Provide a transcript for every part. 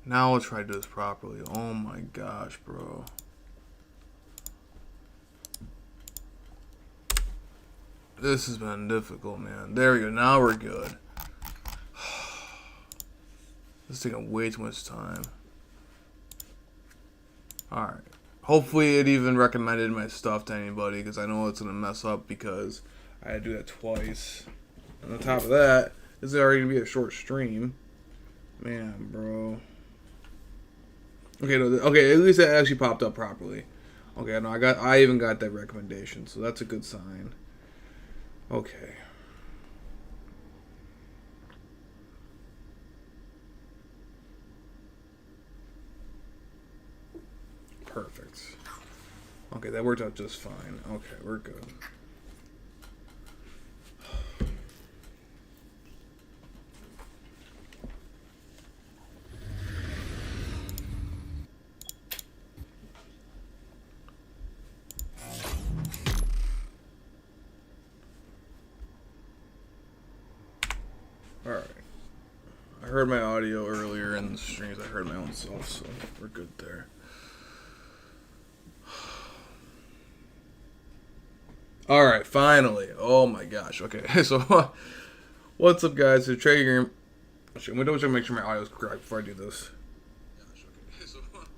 Now I'll try to do this properly. Oh my gosh, bro. This has been difficult, man. There we go. Now we're good. This is taking way too much time. Alright. Hopefully it even recommended my stuff to anybody, because I know it's going to mess up because I had to do that twice. And on top of that, this is already going to be a short stream. Man, bro. Okay, no, okay, at least it actually popped up properly. Okay, no, I even got that recommendation, so that's a good sign. Okay. Perfect. Okay, that worked out just fine. Okay, we're good. Alright. I heard my audio earlier in the streams. I heard my own self, so we're good there. Alright, finally. Oh my gosh. Okay, so what's up, guys? So, Trey, I'm going to double check to make sure my audio is correct before I do this.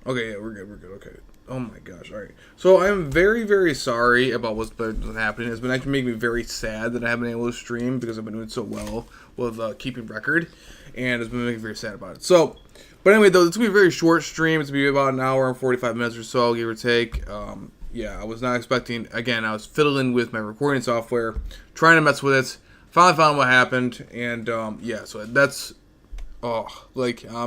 Okay, yeah, we're good. Okay. Oh my gosh. Alright. So, I'm very, very sorry about what's been happening. It's been actually making me very sad that I haven't been able to stream because I've been doing so well with keeping record. And it's been making me very sad about it. So, but anyway, though, it's going to be a very short stream. It's going to be about an hour and 45 minutes or so, give or take. Yeah, I was not expecting, again, I was fiddling with my recording software, trying to mess with it, finally found what happened, and, yeah, so that's, I'm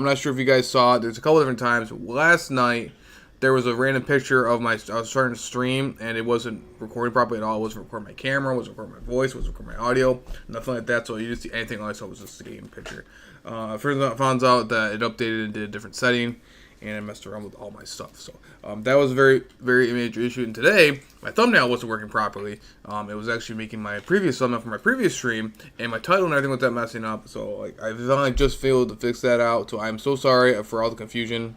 not sure if you guys saw it, there's a couple different times. Last night, there was a random picture of I was starting to stream, and it wasn't recording properly at all. It wasn't recording my camera, it wasn't recording my voice, it wasn't recording my audio, nothing like that, so you didn't see anything I saw was just a game picture. First I found out that it updated and did a different setting, and I messed around with all my stuff. So that was a very, very major issue. And today, my thumbnail wasn't working properly. It was actually making my previous thumbnail for my previous stream, and my title and everything was that messing up. So like I finally just failed to fix that out. So I'm so sorry for all the confusion.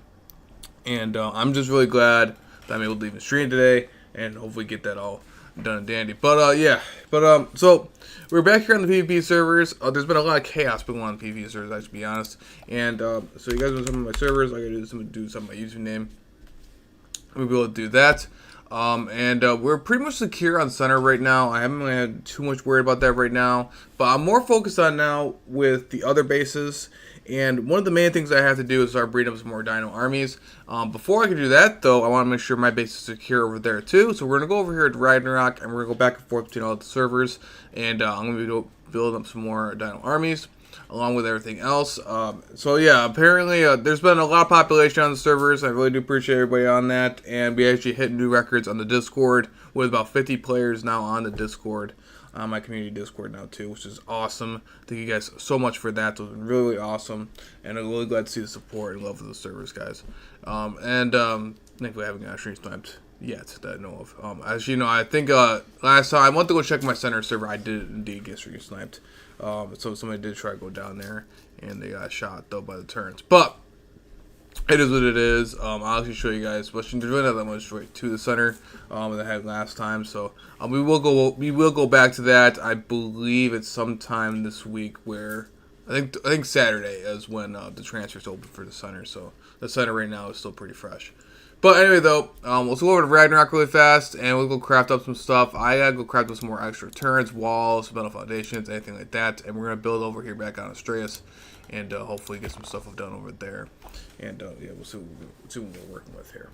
And I'm just really glad that I'm able to even stream today, and hopefully get that all done and dandy. But yeah, so we're back here on the PvP servers. There's been a lot of chaos going on the PvP servers, to be honest. And so you guys want some of my servers? I gotta do some of my username. We'll be able to do that. And we're pretty much secure on center right now. I haven't really had too much worried about that right now, but I'm more focused on now with the other bases. And one of the main things I have to do is start breeding up some more dino armies. Before I can do that, though, I want to make sure my base is secure over there, too. So we're going to go over here to Ragnarok, and we're going to go back and forth between all the servers. And I'm going to be building up some more dino armies, along with everything else. So, yeah, apparently there's been a lot of population on the servers. I really do appreciate everybody on that. And we actually hit new records on the Discord, with about 50 players now on the Discord. My community Discord now too, which is awesome. Thank you guys so much for that. It was really awesome, and I'm really glad to see the support and love of the servers, guys. Thankfully I haven't got a stream sniped yet that I know of. As you know, I think last time I went to go check my center server, I did indeed get stream sniped. So somebody did try to go down there, and they got shot though by the turrets. But it is what it is. I'll actually show you guys. But there's really not that much right to the center that I had last time. So we will go back to that. I believe it's sometime this week where I think Saturday is when the transfer's open for the center. So the center right now is still pretty fresh. But anyway, though, let's go over to Ragnarok really fast, and we'll go craft up some stuff. I gotta go craft up some more extra turrets, walls, metal foundations, anything like that. And we're gonna build over here back on Astraeus, and hopefully get some stuff done over there. And yeah, we'll see what we're working with here.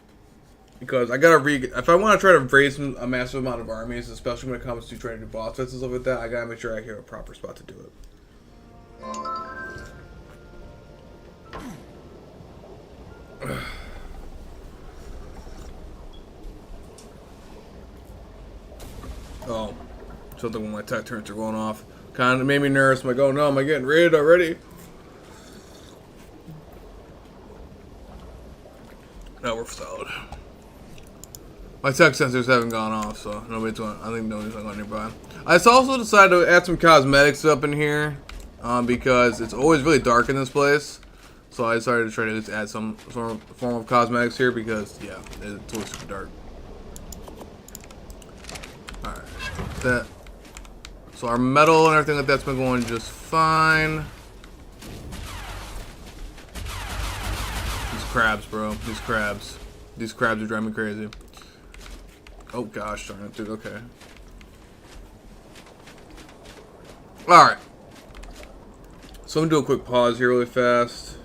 Because I gotta if I want to try to raise a massive amount of armies, especially when it comes to trying to do boss fights and stuff like that, I gotta make sure I have a proper spot to do it. Oh, something when my tech turrets are going off. Kind of made me nervous. I'm like, oh no, am I getting raided already? No, we're solid. My tech sensors haven't gone off, so I think nobody's going nearby. I also decided to add some cosmetics up in here, because it's always really dark in this place. So I decided to try to at least add some form of cosmetics here because, yeah, it's always super dark. Alright. That. So our metal and everything like that's been going just fine. These crabs, bro. These crabs. These crabs are driving me crazy. Oh gosh, darn it, dude. Okay. Alright. So I'm gonna do a quick pause here really fast.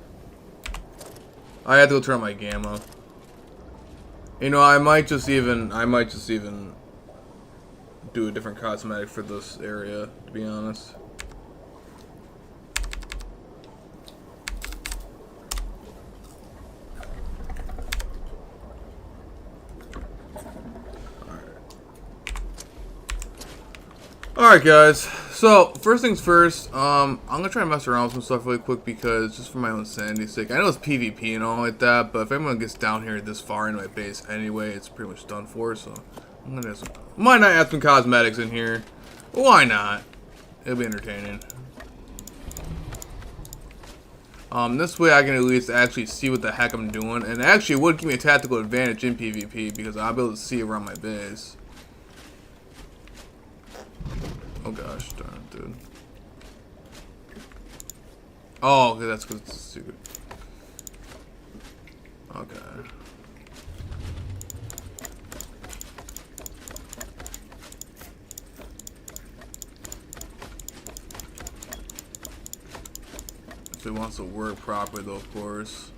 I had to go turn on my gamma. You know, I might just even do a different cosmetic for this area, to be honest. Alright guys, so first things first, I'm gonna try and mess around with some stuff really quick because just for my own sanity's sake. I know it's PvP and all like that, but if anyone gets down here this far into my base anyway, it's pretty much done for, so I'm gonna have some, might not add some cosmetics in here. Why not? It'll be entertaining. This way I can at least actually see what the heck I'm doing, and actually it would give me a tactical advantage in PvP because I'll be able to see around my base. Oh gosh, darn it, dude. Oh, okay, that's because it's stupid. Okay. If it wants to work properly, though, of course.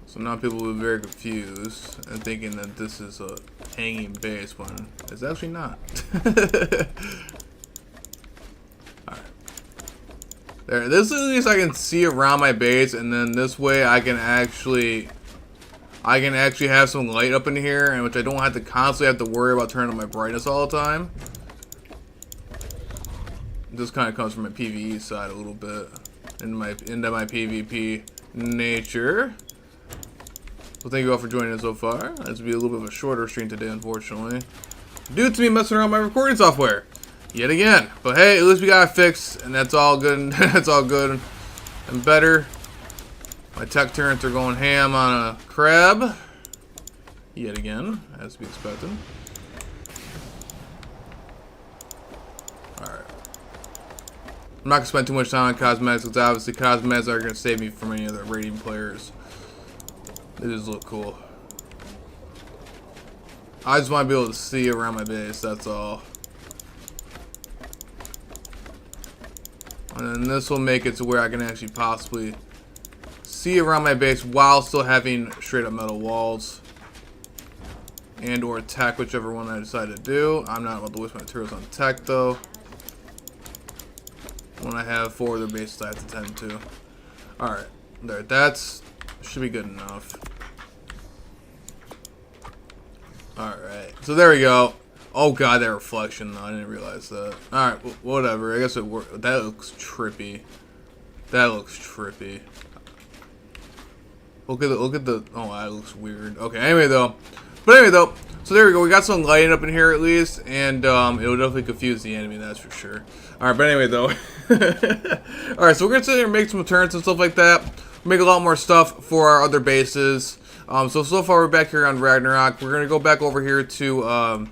So now people will be very confused and thinking that this is a hanging base when it's actually not. Alright. There, this at least I can see around my base, and then this way I can actually have some light up in here, and which I don't have to constantly have to worry about turning on my brightness all the time. This kind of comes from my PvE side a little bit, into my PvP nature. So thank you all for joining us so far. This will be a little bit of a shorter stream today, unfortunately, due to me messing around with my recording software yet again. But hey, at least we got it fixed, and that's all good. That's all good and better. My tech turrets are going ham on a crab yet again, as to be expected. All right. I'm not gonna spend too much time on cosmetics because obviously cosmetics are gonna save me from any other raiding players. They just look cool. I just want to be able to see around my base, that's all. And then this will make it to where I can actually possibly see around my base while still having straight up metal walls. And or tech, whichever one I decide to do. I'm not about to waste my materials on tech though, when I have 4 other bases I have to tend to. Alright, there, that's should be good enough. Alright, so there we go. Oh god, that reflection though, I didn't realize that. Alright, whatever, I guess it worked. That looks trippy. That looks trippy. Look at the, oh, that looks weird. Okay, anyway though. So there we go, we got some lighting up in here at least, and it'll definitely confuse the enemy, that's for sure. Alright, but anyway though. Alright, so we're gonna sit here and make some turrets and stuff like that. Make a lot more stuff for our other bases. So far we're back here on Ragnarok. We're gonna go back over here to a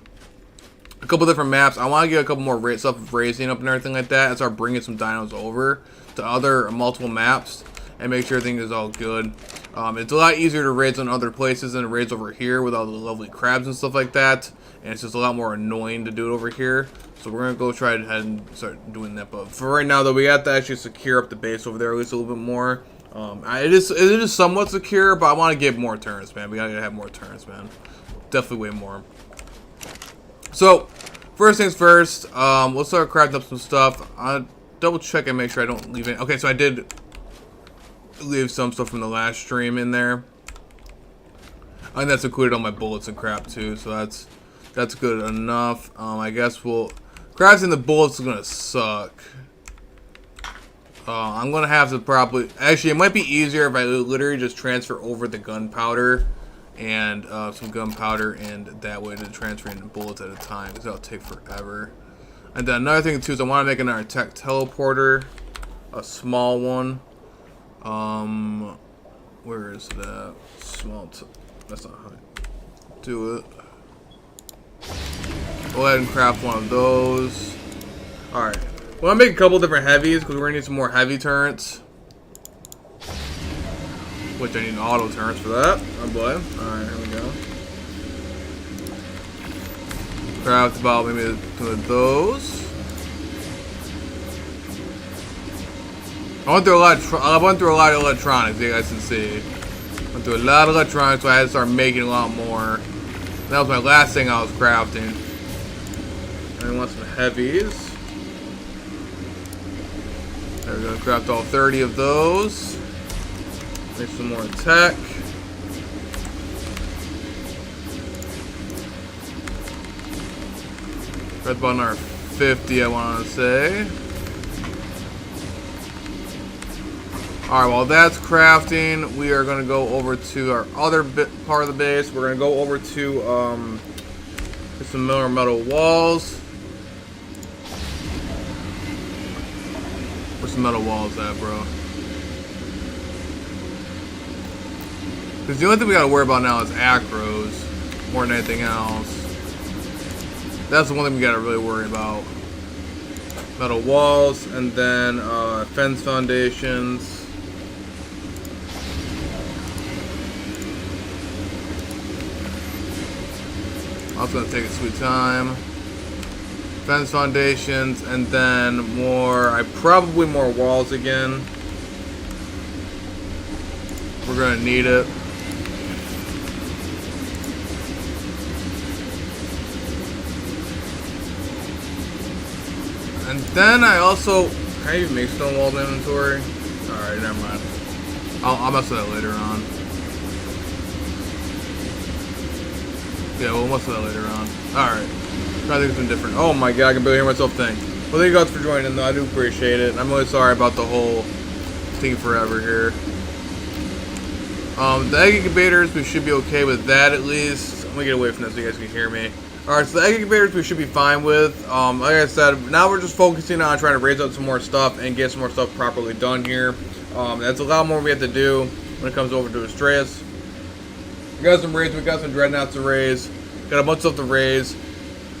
couple different maps. I want to get a couple more stuff of raising up and everything like that, and start bringing some dinos over to other multiple maps and make sure everything is all good. It's a lot easier to raise on other places than to raise over here with all the lovely crabs and stuff like that, and it's just a lot more annoying to do it over here. So we're gonna go try to head and start doing that. But for right now though, we have to actually secure up the base over there at least a little bit more. It is somewhat secure, but I want to get more turrets, man. We gotta have more turrets, man. Definitely way more. So, first things first, let's start crafting up some stuff. I'll double check and make sure I don't leave any. Okay, so I did leave some stuff from the last stream in there. And that's included on my bullets and crap too, so that's good enough. I guess crafting the bullets is gonna suck. I'm gonna have to probably, actually it might be easier if I literally just transfer over the gunpowder and some gunpowder, and that way to transferring bullets at a time, because that'll take forever. And then another thing too is I want to make another tech teleporter, a small one. Where is that? That's not how I do it. Go ahead and craft one of those. Alright. Well, I'll make a couple different heavies because we're gonna need some more heavy turrets. Which I need an auto turrets for that. Oh boy. Alright, here we go. Craft about maybe two of those. I went through a lot of electronics, you guys can see. Went through a lot of electronics, so I had to start making a lot more. That was my last thing I was crafting. And I want some heavies. There we go, craft all 30 of those. Make some more tech. That's about another 50, I want to say. Alright, while that's crafting, we are going to go over to our other part of the base. We're going to go over to some more metal walls. Where's the metal walls at, bro? Because the only thing we got to worry about now is acros more than anything else. That's the one thing we got to really worry about. Metal walls, and then fence foundations. Also gonna take a sweet time. Fence foundations, and then probably more walls again. We're gonna need it. And then I also, can I even make stone wall inventory? Alright, never mind. I'll mess with that later on. Yeah, we'll mess with that later on. Alright. Try to think of something different. Oh my god, I can barely hear myself think. Well, thank you guys for joining, though. I do appreciate it. I'm really sorry about the whole thing forever here. The egg incubators, we should be okay with that at least. I'm gonna get away from this so you guys can hear me. Alright, so the egg incubators we should be fine with. Like I said, now we're just focusing on trying to raise up some more stuff and get some more stuff properly done here. That's a lot more we have to do when it comes over to Astreus. We got some raids, we got some dreadnoughts to raise, got a bunch of stuff to raise.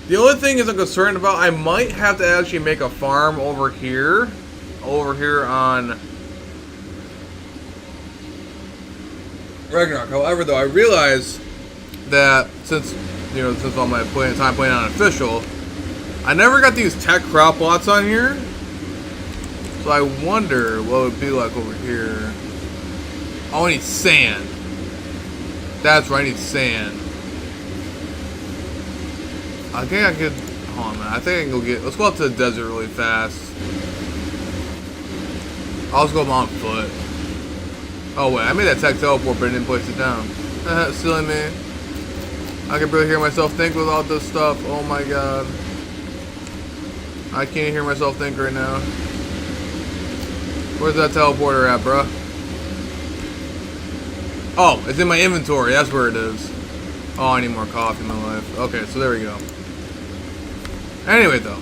The only thing is I'm concerned about, I might have to actually make a farm over here on Ragnarok. However, though, I realize that since all my time playing on official, I never got these tech crop plots on here. So I wonder what it would be like over here. Oh, I need sand. That's right, I need sand. I think I could, hold on man, I think I can go let's go out to the desert really fast. I'll just go on foot. Oh wait, I made that tech teleport but I didn't place it down. Silly me. I can barely hear myself think with all this stuff, oh my god. I can't hear myself think right now. Where's that teleporter at, bruh? Oh, it's in my inventory. That's where it is. Oh, I need more coffee in my life. Okay, so there we go. Anyway, though.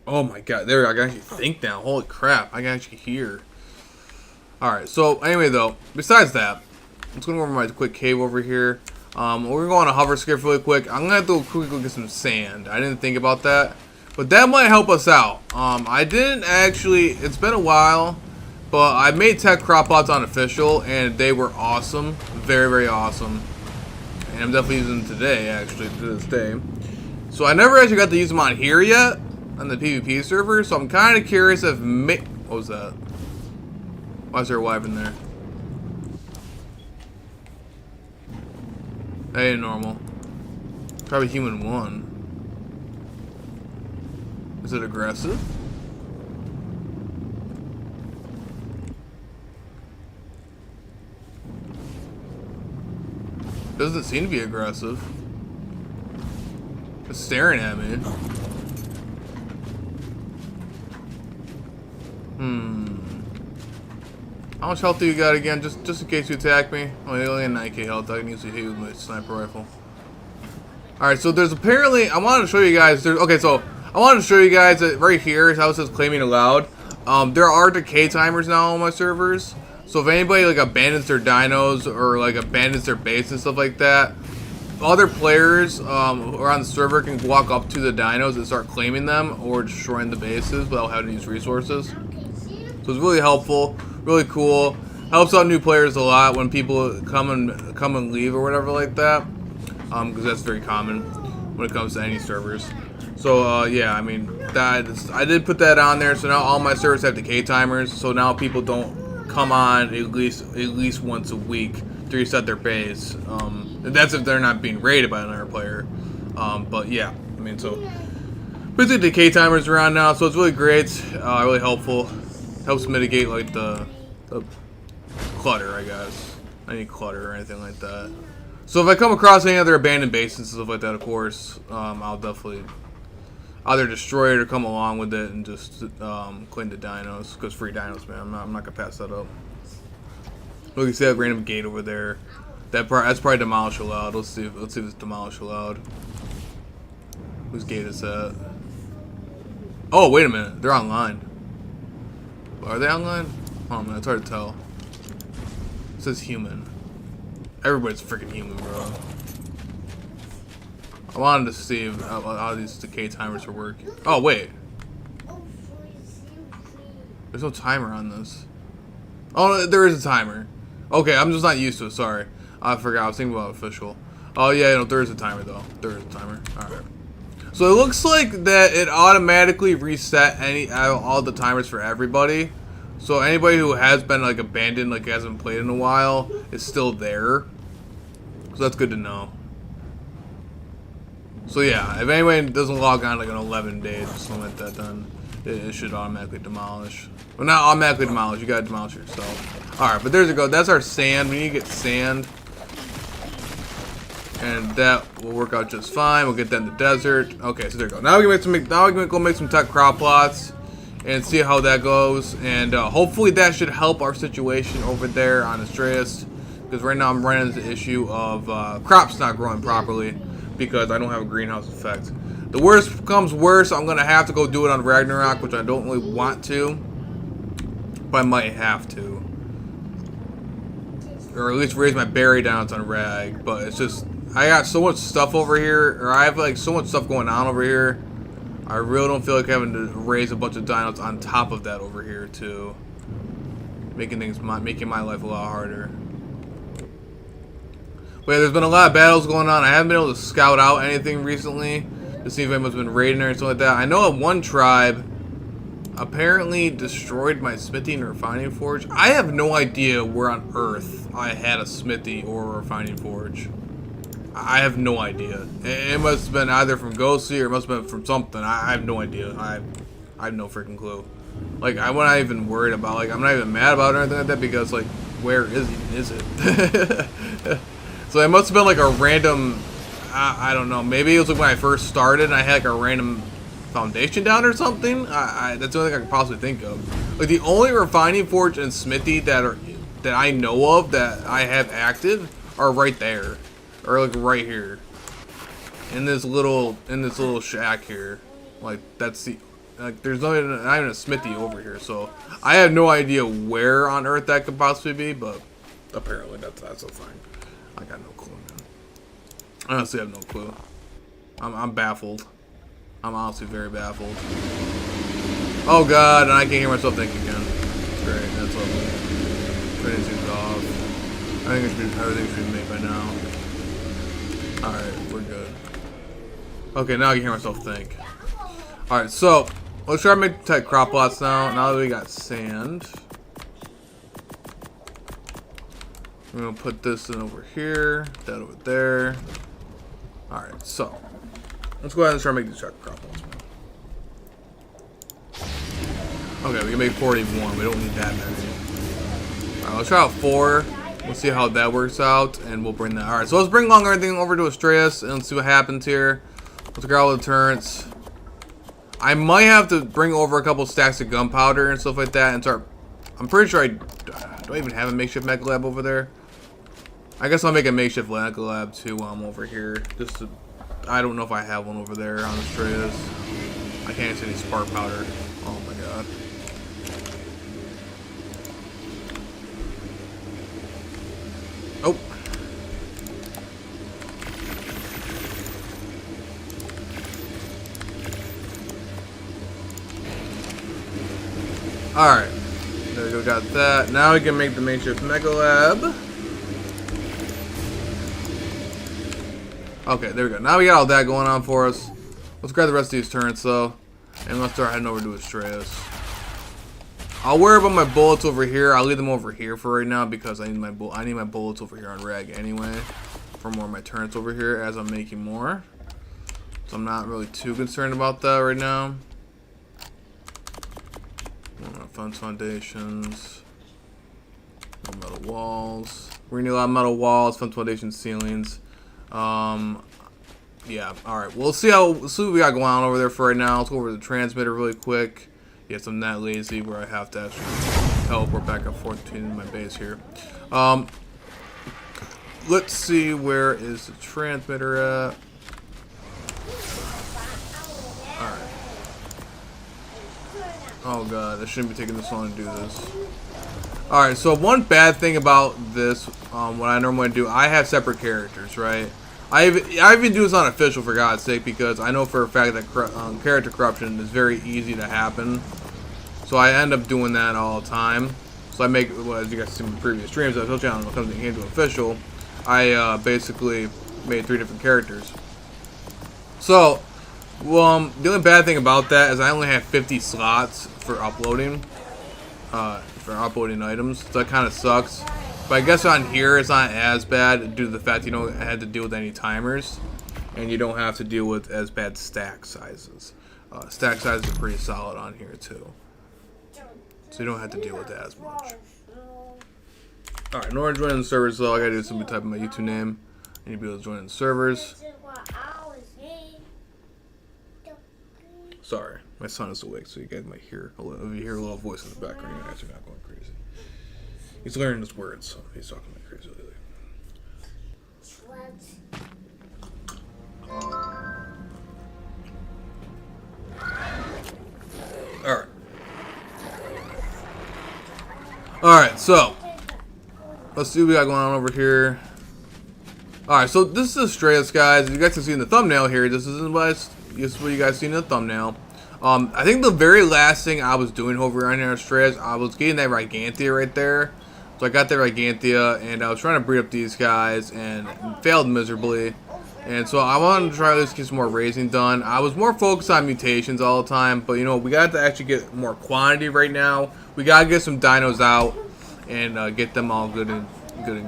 Oh my god, there we go. I can actually think now. Holy crap, I can actually hear. Alright, so anyway, though, besides that, let's go over my quick cave over here. We're gonna go on a hover skip really quick. I'm gonna have to quickly get some sand. I didn't think about that, but that might help us out. I didn't actually, it's been a while. But I made tech crop plots on official, and they were awesome. Very, very awesome. And I'm definitely using them today, actually, to this day. So I never actually got to use them on here yet, on the PvP server. So I'm kind of curious if what was that? Why is there a wife in there? That ain't normal. Probably human 1. Is it aggressive? Doesn't seem to be aggressive. It's staring at me. How much health do you got again? Just in case you attack me. Oh, you only have 9k health. I can easily hit you with my sniper rifle. Alright, so there's apparently... I wanted to show you guys... Okay, so I wanted to show you guys that right here is how it says claiming aloud. There are decay timers now on my servers. So if anybody like abandons their dinos or like abandons their base and stuff like that, other players who are on the server can walk up to the dinos and start claiming them or destroying the bases without having to use resources. So it's really helpful, really cool. Helps out new players a lot when people come and leave or whatever like that, because that's very common when it comes to any servers. So yeah, I mean I did put that on there. So now all my servers have decay timers. So now people don't come on at least once a week to reset their base. That's if they're not being raided by another player. But yeah, I mean, so basically decay timers around now, so it's really great, really helpful. Helps mitigate like the clutter, I guess. Any clutter or anything like that. So if I come across any other abandoned bases and stuff like that, of course, I'll definitely either destroy it or come along with it and just clean the dinos, because free dinos, man. I'm not gonna pass that up. Look, you see that random gate over there. That's probably demolish allowed. Let's see if it's demolish allowed. Whose gate is that? Oh, wait a minute. They're online. Are they online? Oh man, it's hard to tell. It says human. Everybody's freaking human, bro. I wanted to see how these decay timers are working. Oh, wait. There's no timer on this. Oh, there is a timer. Okay, I'm just not used to it. Sorry. I forgot. I was thinking about official. Oh, yeah, no, there is a timer, though. There is a timer. Alright. So it looks like that it automatically reset all the timers for everybody. So anybody who has been, like, abandoned, like, hasn't played in a while, is still there. So that's good to know. So yeah, if anybody doesn't log on like an 11 days or something like that, then it should automatically demolish. Well, not automatically demolish, you gotta demolish it yourself. Alright, but there's a go. That's our sand. We need to get sand. And that will work out just fine. We'll get that in the desert. Okay, so there we go. Now we can go make some tech crop plots and see how that goes. And hopefully that should help our situation over there on Astreus. Because right now I'm running into the issue of crops not growing properly, because I don't have a greenhouse effect. The worst comes worse, I'm gonna have to go do it on Ragnarok, which I don't really want to, but I might have to, or at least raise my berry downs on Rag. But it's just, I got so much stuff over here, or I have like so much stuff going on over here. I really don't feel like having to raise a bunch of dinos on top of that over here too, making my life a lot harder. But yeah, there's been a lot of battles going on. I haven't been able to scout out anything recently to see if anyone's been raiding or something like that. I know one tribe apparently destroyed my smithy and refining forge. I have no idea where on earth I had a smithy or a refining forge. I have no idea. It must have been either from Ghosty or it must have been from something. I have no idea. I have no freaking clue. Like, I'm not even worried about, like, I'm not even mad about it or anything like that, because, like, where is it? So it must have been like a random, I don't know, maybe it was like when I first started and I had like a random foundation down or something. That's the only thing I could possibly think of. Like the only refining forge and smithy that I know of that I have active are right there, or like right here, in this little shack here. Like that's the, like there's not even a smithy over here, so I have no idea where on earth that could possibly be, but apparently that's so fine. I got no clue, man. I honestly have no clue. I'm baffled. I'm honestly very baffled. Oh god, and I can't hear myself think again. Great, that's lovely. Training's off. I think everything should be made by now. Alright, we're good. Okay, now I can hear myself think. Alright, so let's try to make tech crop plots now. Now that we got sand. I'm gonna put this in over here, that over there. Alright, so let's go ahead and start making these crop plots. Okay, we can make 41. We don't need that many. Alright, let's try out 4. We'll see how that works out, and we'll bring that. Alright, so let's bring along everything over to Astreus and see what happens here. Let's grab all the turrets. I might have to bring over a couple stacks of gunpowder and stuff like that and start. I'm pretty sure Do I even have a makeshift mega lab over there? I guess I'll make a makeshift mega lab too while I'm over here. I don't know if I have one over there on the Strayas. I can't see any spark powder. Oh my god. Oh. Alright. There we go, got that. Now we can make the makeshift mega lab. Okay, there we go. Now we got all that going on for us. Let's grab the rest of these turrets though. And let's start heading over to Astraeus. I'll worry about my bullets over here. I'll leave them over here for right now because I need my bullets over here on Reg anyway. For more of my turrets over here as I'm making more. So I'm not really too concerned about that right now. Fence foundations. More metal walls. We're gonna need a lot of metal walls, fence foundation ceilings. Yeah, alright. We'll see what we got going on over there for right now. Let's go over to the transmitter really quick. Yes, I'm that lazy where I have to actually teleport back and forth between my base here. Let's see, where is the transmitter at? Alright. Oh god, I shouldn't be taking this long to do this. Alright, so one bad thing about this, what I normally do, I have separate characters, right? I even do this on official, for God's sake, because I know for a fact that character corruption is very easy to happen. So I end up doing that all the time. So I make, well, as you guys see in previous streams, I told you when it comes to official, I basically made 3 different characters. So, the only bad thing about that is I only have 50 slots for uploading items, so that kind of sucks. But I guess on here it's not as bad due to the fact you don't have to deal with any timers, and you don't have to deal with as bad stack sizes. Stack sizes are pretty solid on here too, so you don't have to deal with that as much. Alright, in order to join the servers though, I gotta do something type in my YouTube name. I need to be able to join the servers. Sorry, my son is awake, so you guys might hear a little voice in the background. You guys are not going crazy. He's learning his words, so he's talking like crazy lately. Alright. Alright, so let's see what we got going on over here. Alright, so this is Astraeus, guys. As you guys can see in the thumbnail here, this is what you guys see in the thumbnail. I think the very last thing I was doing over here on Astraeus, I was getting that Gigantia right there. So I got that Gigantia, and I was trying to breed up these guys, and failed miserably. And so I wanted to try to at least get some more raising done. I was more focused on mutations all the time, but you know, we got to actually get more quantity right now. We got to get some dinos out and get them all good and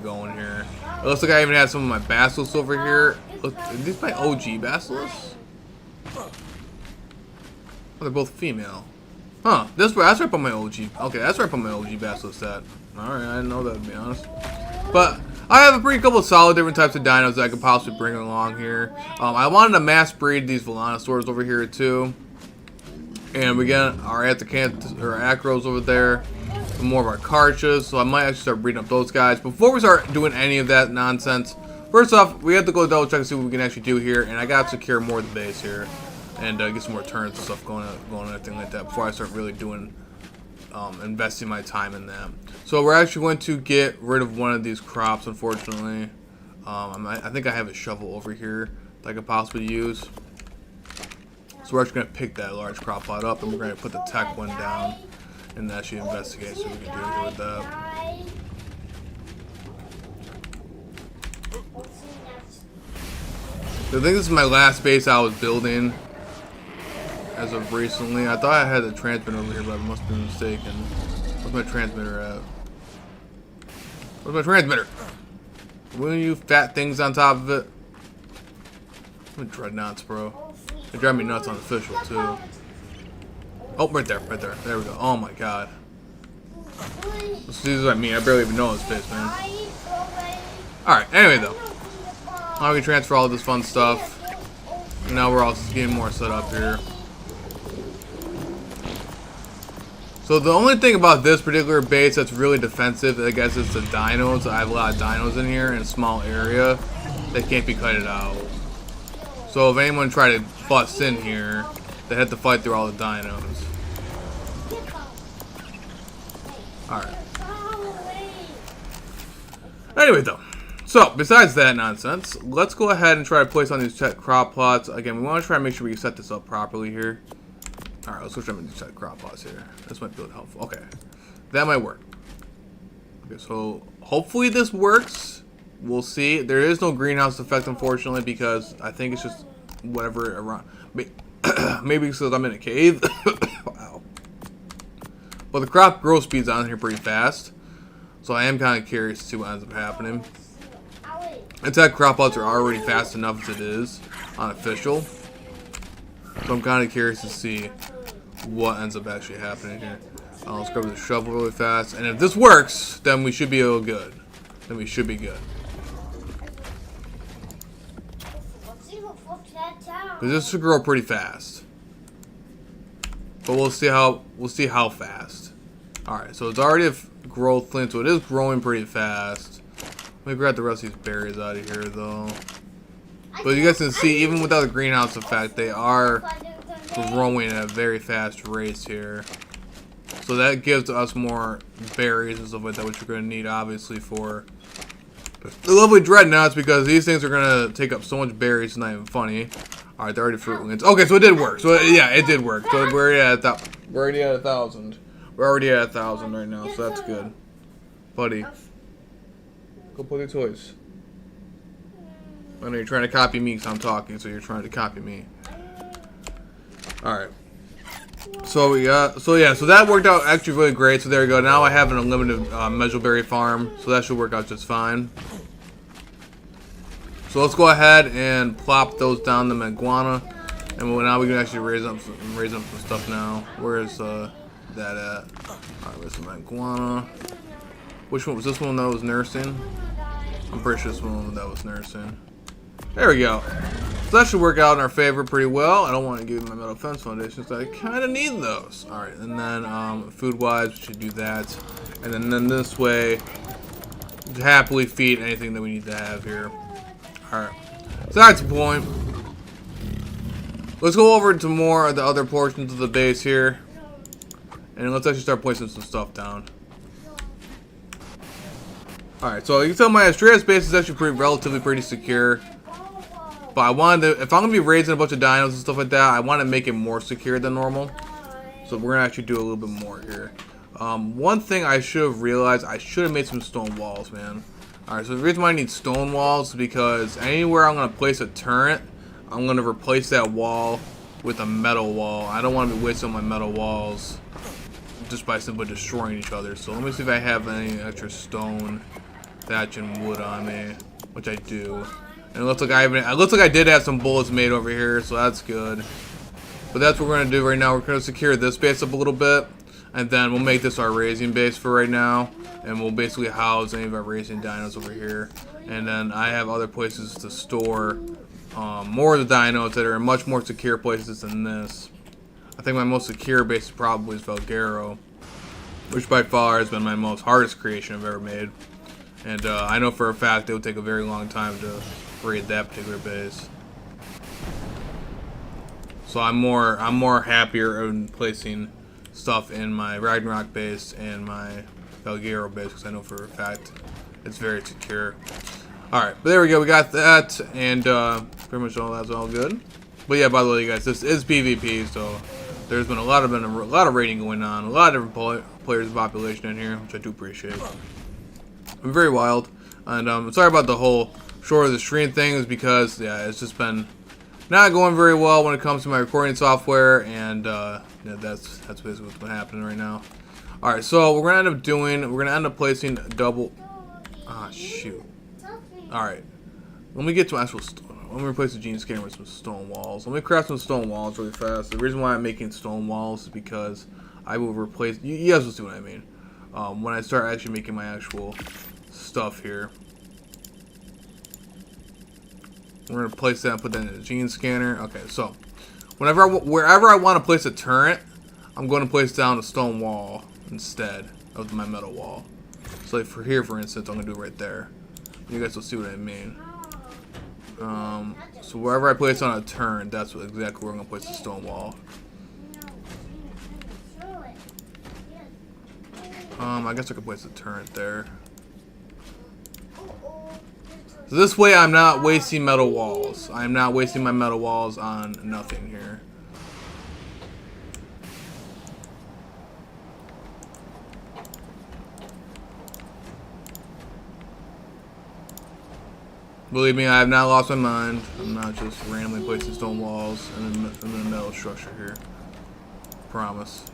going here. It looks like I even had some of my basilisks over here. Look, are these my OG basilisks? Oh, they're both female. Huh, that's where I put my OG. Okay, that's where I put my OG basilisk at. Alright, I didn't know that, to be honest. But I have a pretty couple of solid different types of dinos that I could possibly bring along here. I wanted to mass breed these Velocinosaurs over here too. And we got our Acros over there. Some more of our Karchas, so I might actually start breeding up those guys. Before we start doing any of that nonsense, first off, we have to go double check and see what we can actually do here. And I got to secure more of the base here. And get some more turns and stuff going and everything like that before I start really doing investing my time in that. So we're actually going to get rid of one of these crops, unfortunately. I think I have a shovel over here that I could possibly use. So we're actually going to pick that large crop plot up, and we're going to put the tech one down and actually investigate so we can do anything with that. I think this is my last base I was building as of recently. I thought I had the transmitter over here, but I must have been mistaken. Where's my transmitter at? Where's my transmitter? Will you fat things on top of it? I'm dreadnoughts, bro. They drive me nuts on official too. Oh, right there, right there. There we go. Oh my god. This is what I mean. I barely even know this base, man. Alright, anyway though. Now we can transfer all this fun stuff. And now we're all getting more set up here. So the only thing about this particular base that's really defensive, I guess, is the dinos. I have a lot of dinos in here in a small area. They can't be cutted out. So if anyone tried to bust in here, they had to fight through all the dinos. Alright. Anyway though. So, besides that nonsense, let's go ahead and try to place on these crop plots. Again, we want to try to make sure we set this up properly here. Alright, let's go try to set crop plots here. This might be helpful. Okay. That might work. Okay, so hopefully this works. We'll see. There is no greenhouse effect, unfortunately, because I think it's just whatever around. Maybe because I'm in a cave. Wow. But the crop growth speed's on here pretty fast. So I am kind of curious to see what ends up happening. Attack crop plots are already fast enough as it is unofficial. So I'm kind of curious to see what ends up actually happening here. Let's grab the shovel really fast. And if this works, then we should be all good. Then we should be good. Because this should grow pretty fast. But we'll see how fast. Alright, so it's already a growth flint, so it is growing pretty fast. Let me grab the rest of these berries out of here though. But you guys can see, even without the greenhouse effect, they are growing at a very fast rate here. So that gives us more berries and stuff like that, which we're going to need obviously for the lovely dreadnoughts, because these things are going to take up so much berries, it's not even funny. Alright, they're already fruitlings. Okay, so it did work. So yeah, it did work. So we're already at 1,000. We're already at 1,000 right now, so that's good. Buddy, go play with toys. I know you're trying to copy me because I'm talking, so you're trying to copy me. Alright. So so that worked out actually really great. So there we go. Now I have an unlimited mejoberry farm, so that should work out just fine. So let's go ahead and plop those down the iguana, and now we can actually raise up some stuff now. Where is that at? Alright, where's the iguana? Which one was this one that was nursing? I'm pretty sure this one that was nursing. There we go. So that should work out in our favor pretty well. I don't want to give my metal fence foundations. I kind of need those. Alright, and then food-wise, we should do that. And then this way, happily feed anything that we need to have here. Alright, so that's the point. Let's go over to more of the other portions of the base here. And let's actually start placing some stuff down. Alright, so you can tell my Astreus base is actually relatively pretty secure. But I wanted to, if I'm going to be raising a bunch of dinos and stuff like that, I want to make it more secure than normal. So we're going to actually do a little bit more here. One thing I should have realized, I should have made some stone walls, man. Alright, so the reason why I need stone walls is because anywhere I'm going to place a turret, I'm going to replace that wall with a metal wall. I don't want to be wasting my metal walls just by simply destroying each other. So let me see if I have any extra stone, thatch, and wood on me, which I do. And it looks like I did have some bullets made over here, so that's good. But that's what we're gonna do right now. We're gonna secure this base up a little bit, and then we'll make this our raising base for right now. And we'll basically house any of our raising dinos over here. And then I have other places to store more of the dinos that are in much more secure places than this. I think my most secure base probably is Valguero, which by far has been my most hardest creation I've ever made. And I know for a fact it would take a very long time to raid that particular base. So I'm more happier in placing stuff in my Ragnarok base and my Valguero base, because I know for a fact it's very secure. Alright, but there we go, we got that, and pretty much all that's all good. But yeah, by the way, guys, this is PvP, so there's been a lot of raiding going on, a lot of different players and population in here, which I do appreciate. I'm very wild, and sorry about the whole short of the stream thing, is because yeah, it's just been not going very well when it comes to my recording software, and yeah, that's basically what's been happening right now. All right, so we're gonna end up placing double. Ah, shoot. All right, let me get to actual. Let me replace the gene scanner with some stone walls. Let me craft some stone walls really fast. The reason why I'm making stone walls is because I will replace. You guys will see what I mean when I start actually making my actual stuff here. We're gonna place that and put that in the gene scanner. Okay, so wherever I want to place a turret, I'm going to place down a stone wall instead of my metal wall. So like for here, for instance, I'm going to do it right there. You guys will see what I mean. So wherever I place on a turn, that's exactly where I'm going to place the stone wall. I guess I could place a turret there. So this way I'm not wasting metal walls. I'm not wasting my metal walls on nothing here. Believe me, I have not lost my mind. I'm not just randomly placing stone walls in the metal structure here. Promise.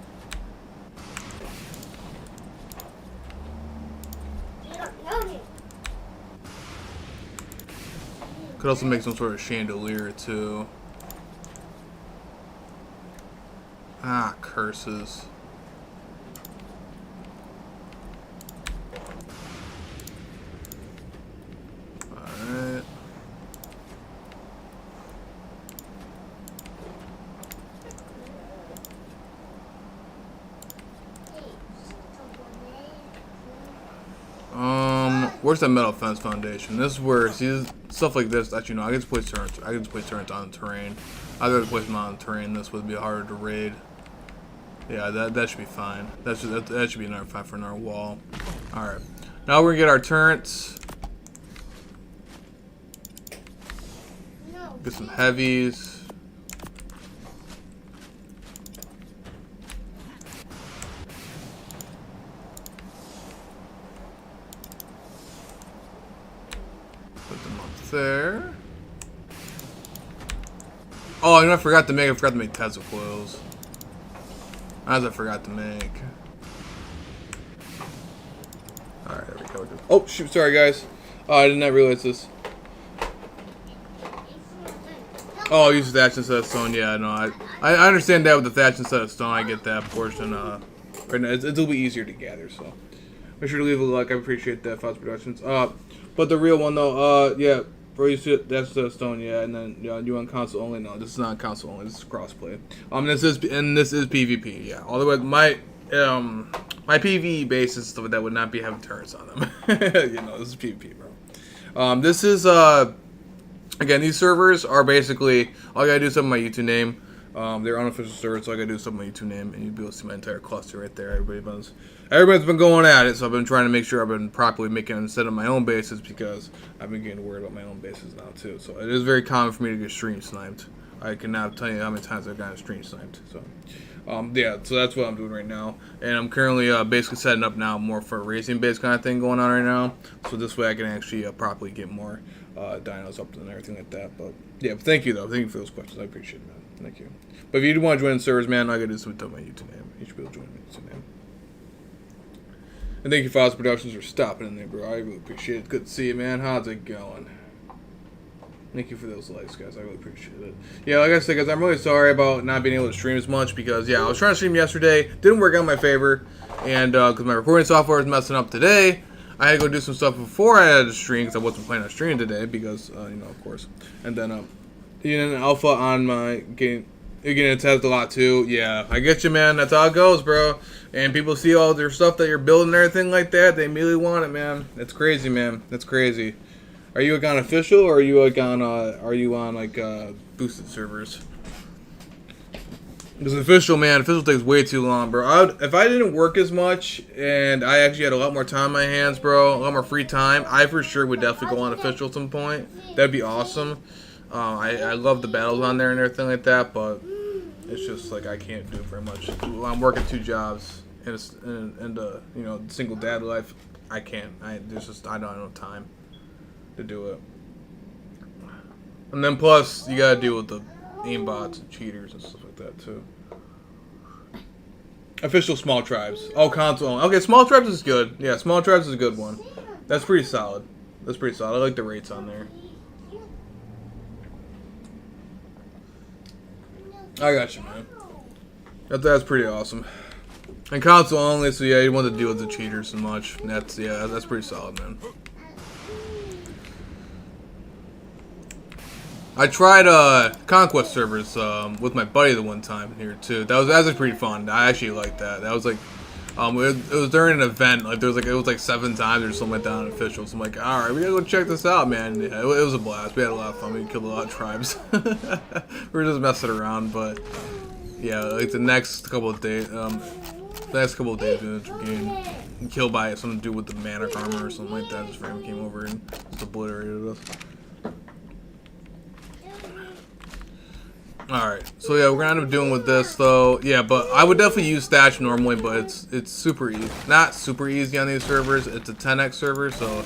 Could also make some sort of chandelier too. Ah, curses. Alright. Where's that metal fence foundation? This is where, see, stuff like this, actually, no, I can just place turrets. I can just place turrets on the terrain. I'd rather place them on the terrain. This would be harder to raid. Yeah, that should be fine. That should be another fine for another wall. Alright. Now we're gonna get our turrets. Get some heavies. Put them up there. Oh, and I forgot to make Tesla coils. As I forgot to make. Alright, there we go. Oh, shoot, sorry guys. Oh, I did not realize this. Oh, use thatch instead of stone. Yeah, no, I understand that with the thatch instead of stone. I get that portion. Right now, it's a little bit easier to gather, so. Make sure to leave a like. I appreciate that, Fox Productions. But the real one though, yeah, bro, you see that's the stone, yeah, and then you want console only? No, this is not console only. This is crossplay. This is PvP, yeah. All the way my PvE bases stuff that would not be having turrets on them. You know, this is PvP, bro. This is again, these servers are basically all I gotta do is something my YouTube name. They're unofficial servers, so I gotta do something my YouTube name, and you'll be able to see my entire cluster right there. Everybody's been going at it, so I've been trying to make sure I've been properly making it instead of my own bases because I've been getting worried about my own bases now too. So it is very common for me to get stream sniped. I cannot tell you how many times I've gotten stream sniped. So yeah, so that's what I'm doing right now, and I'm currently basically setting up now more for a racing base kind of thing going on right now. So this way I can actually properly get more dinos up and everything like that. But yeah, but thank you though. Thank you for those questions. I appreciate it, man. Thank you. But if you do want to join the servers, man, I gotta do something to my YouTube name. You should be able to join my YouTube name. And thank you, Fox Productions, for stopping in there, bro. I really appreciate it. Good to see you, man. How's it going? Thank you for those likes, guys. I really appreciate it. Yeah, like I said, guys, I'm really sorry about not being able to stream as much because, yeah, I was trying to stream yesterday. Didn't work out in my favor. And because my recording software is messing up today, I had to go do some stuff before I had to stream because I wasn't planning on streaming today because, you know, of course. And then, getting an alpha on my game. You're getting a test a lot too. Yeah, I get you, man. That's how it goes, bro. And people see all their stuff that you're building and everything like that. They immediately want it, man. That's crazy, man. That's crazy. Are you on official or are you on like boosted servers? Because official, man, official takes way too long, bro. If I didn't work as much and I actually had a lot more time on my hands, bro, a lot more free time, I for sure would definitely go on official at some point. That'd be awesome. I love the battles on there and everything like that, but it's just like I can't do very much. I'm working 2 jobs and you know, single dad life. I can't. I don't have time to do it. And then plus you gotta deal with the aimbots and cheaters and stuff like that too. Official small tribes. Oh, console. Okay, small tribes is good. Yeah, small tribes is a good one. That's pretty solid. That's pretty solid. I like the rates on there. I got you, man. That's pretty awesome. And console only, so yeah, you want to deal with the cheaters so much. That's pretty solid, man. I tried Conquest servers with my buddy the one time here too. That was pretty fun. I actually liked that. That was like it was during an event. Like it was like 7 times or something like that on official. So I'm like, all right, we gotta go check this out, man. Yeah, it was a blast. We had a lot of fun. We killed a lot of tribes. We were just messing around, but yeah, like the next couple of days, we getting killed by some dude with the manic armor or something like that. His friend came over and just obliterated us. Alright, so yeah, we're gonna end up doing with this though. Yeah, but I would definitely use Thatch normally, but it's super easy. Not super easy on these servers. It's a 10x server, so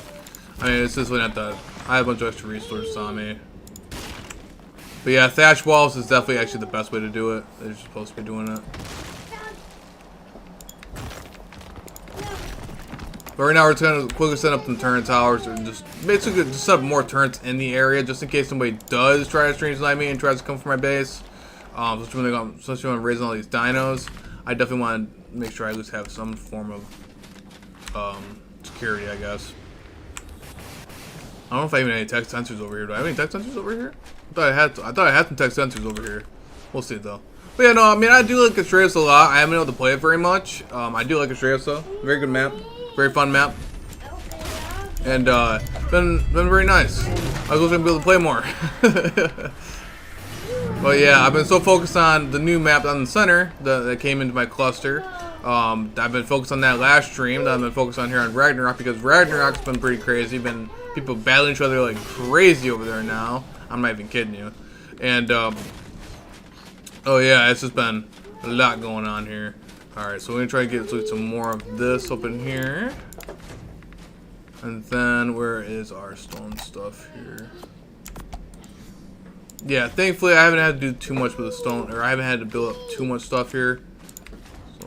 I mean it's just not that. I have a bunch of extra resources on me. But yeah, Thatch walls is definitely actually the best way to do it. They're supposed to be doing it. But right now we're just gonna quickly set up some turret towers and just basically just set up more turrets in the area just in case somebody does try to strange line me and tries to come for my base. Especially when I'm raising all these dinos, I definitely want to make sure I at least have some form of security, I guess. I don't know if I even have any tech sensors over here. Do I have any tech sensors over here? I thought I had some tech sensors over here. We'll see though. But yeah, no, I mean I do like Astraeus a lot. I haven't been able to play it very much. I do like Astraeus though. Very good map. Very fun map, and been very nice. I was gonna be able to play more. But yeah, I've been so focused on the new map on the center that came into my cluster. I've been focused on that last stream. That I've been focused on here on Ragnarok because Ragnarok's been pretty crazy. Been people battling each other like crazy over there now. I'm not even kidding you. And oh yeah, it's just been a lot going on here. Alright, so we're gonna try to get some more of this up in here. And then where is our stone stuff here? Yeah, thankfully I haven't had to do too much with the stone, or I haven't had to build up too much stuff here. So,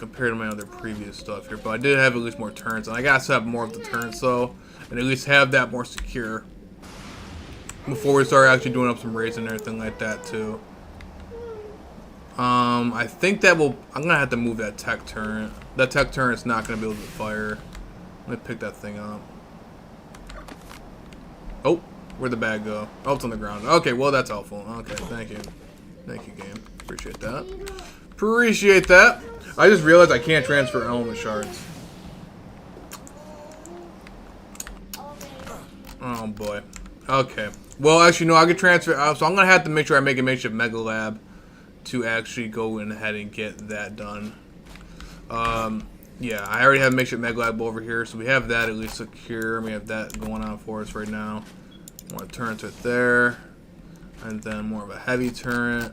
compared to my other previous stuff here. But I did have at least more turns, and I gotta set up more of the turns though, and at least have that more secure. Before we start actually doing up some raids and everything like that too. I think that I'm gonna have to move that tech turret. That tech turret's not gonna be able to fire. Let me pick that thing up. Oh, where'd the bag go? Oh, it's on the ground. Okay, well that's helpful. Okay, thank you. Thank you, game. Appreciate that. Appreciate that. I just realized I can't transfer element shards. Oh boy. Okay. Well, actually, no, I could transfer. So I'm gonna have to make sure I make a makeshift mega lab to actually go in ahead and get that done. Yeah, I already have makeshift mega lab over here, so we have that at least secure. We have that going on for us right now. More turrets right there, and then more of a heavy turret,